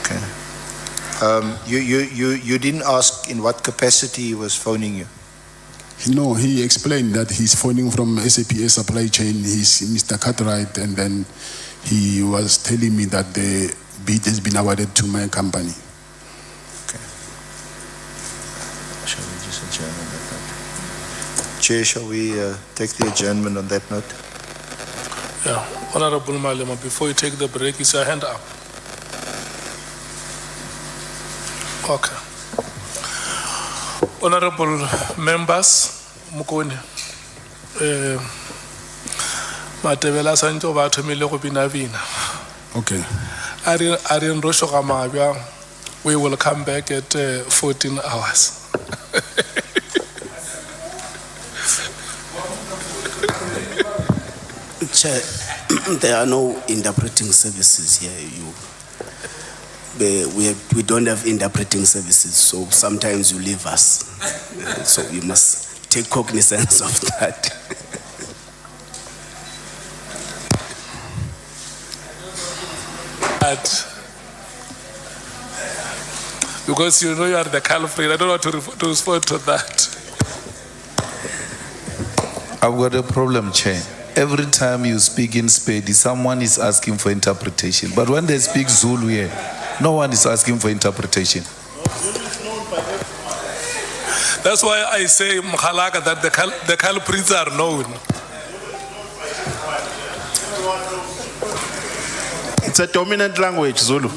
Okay. You didn't ask in what capacity he was phoning you? No, he explained that he's phoning from SAPS supply chain. He's Mr. Cartwright, and then he was telling me that the bid has been awarded to my company. Okay. Shall we just adjourn on that note? Chair, shall we take the adjournment on that note? Yeah, Honorable Malema, before you take the break, is your hand up? Okay. Honorable members, Mukone, Matebela Santo Batumile Binavina. Okay. Arian Roshokamabia, we will come back at 14 hours. Chair, there are no interpreting services here. We don't have interpreting services, so sometimes you leave us. So you must take cognizance of that. But because you know you are the culprit, I don't know how to respond to that. I've got a problem, Chair. Every time you speak in Spedi, someone is asking for interpretation. But when they speak Zulu here, no one is asking for interpretation. That's why I say, Mkhalaka, that the culprits are known. It's a dominant language, Zulu.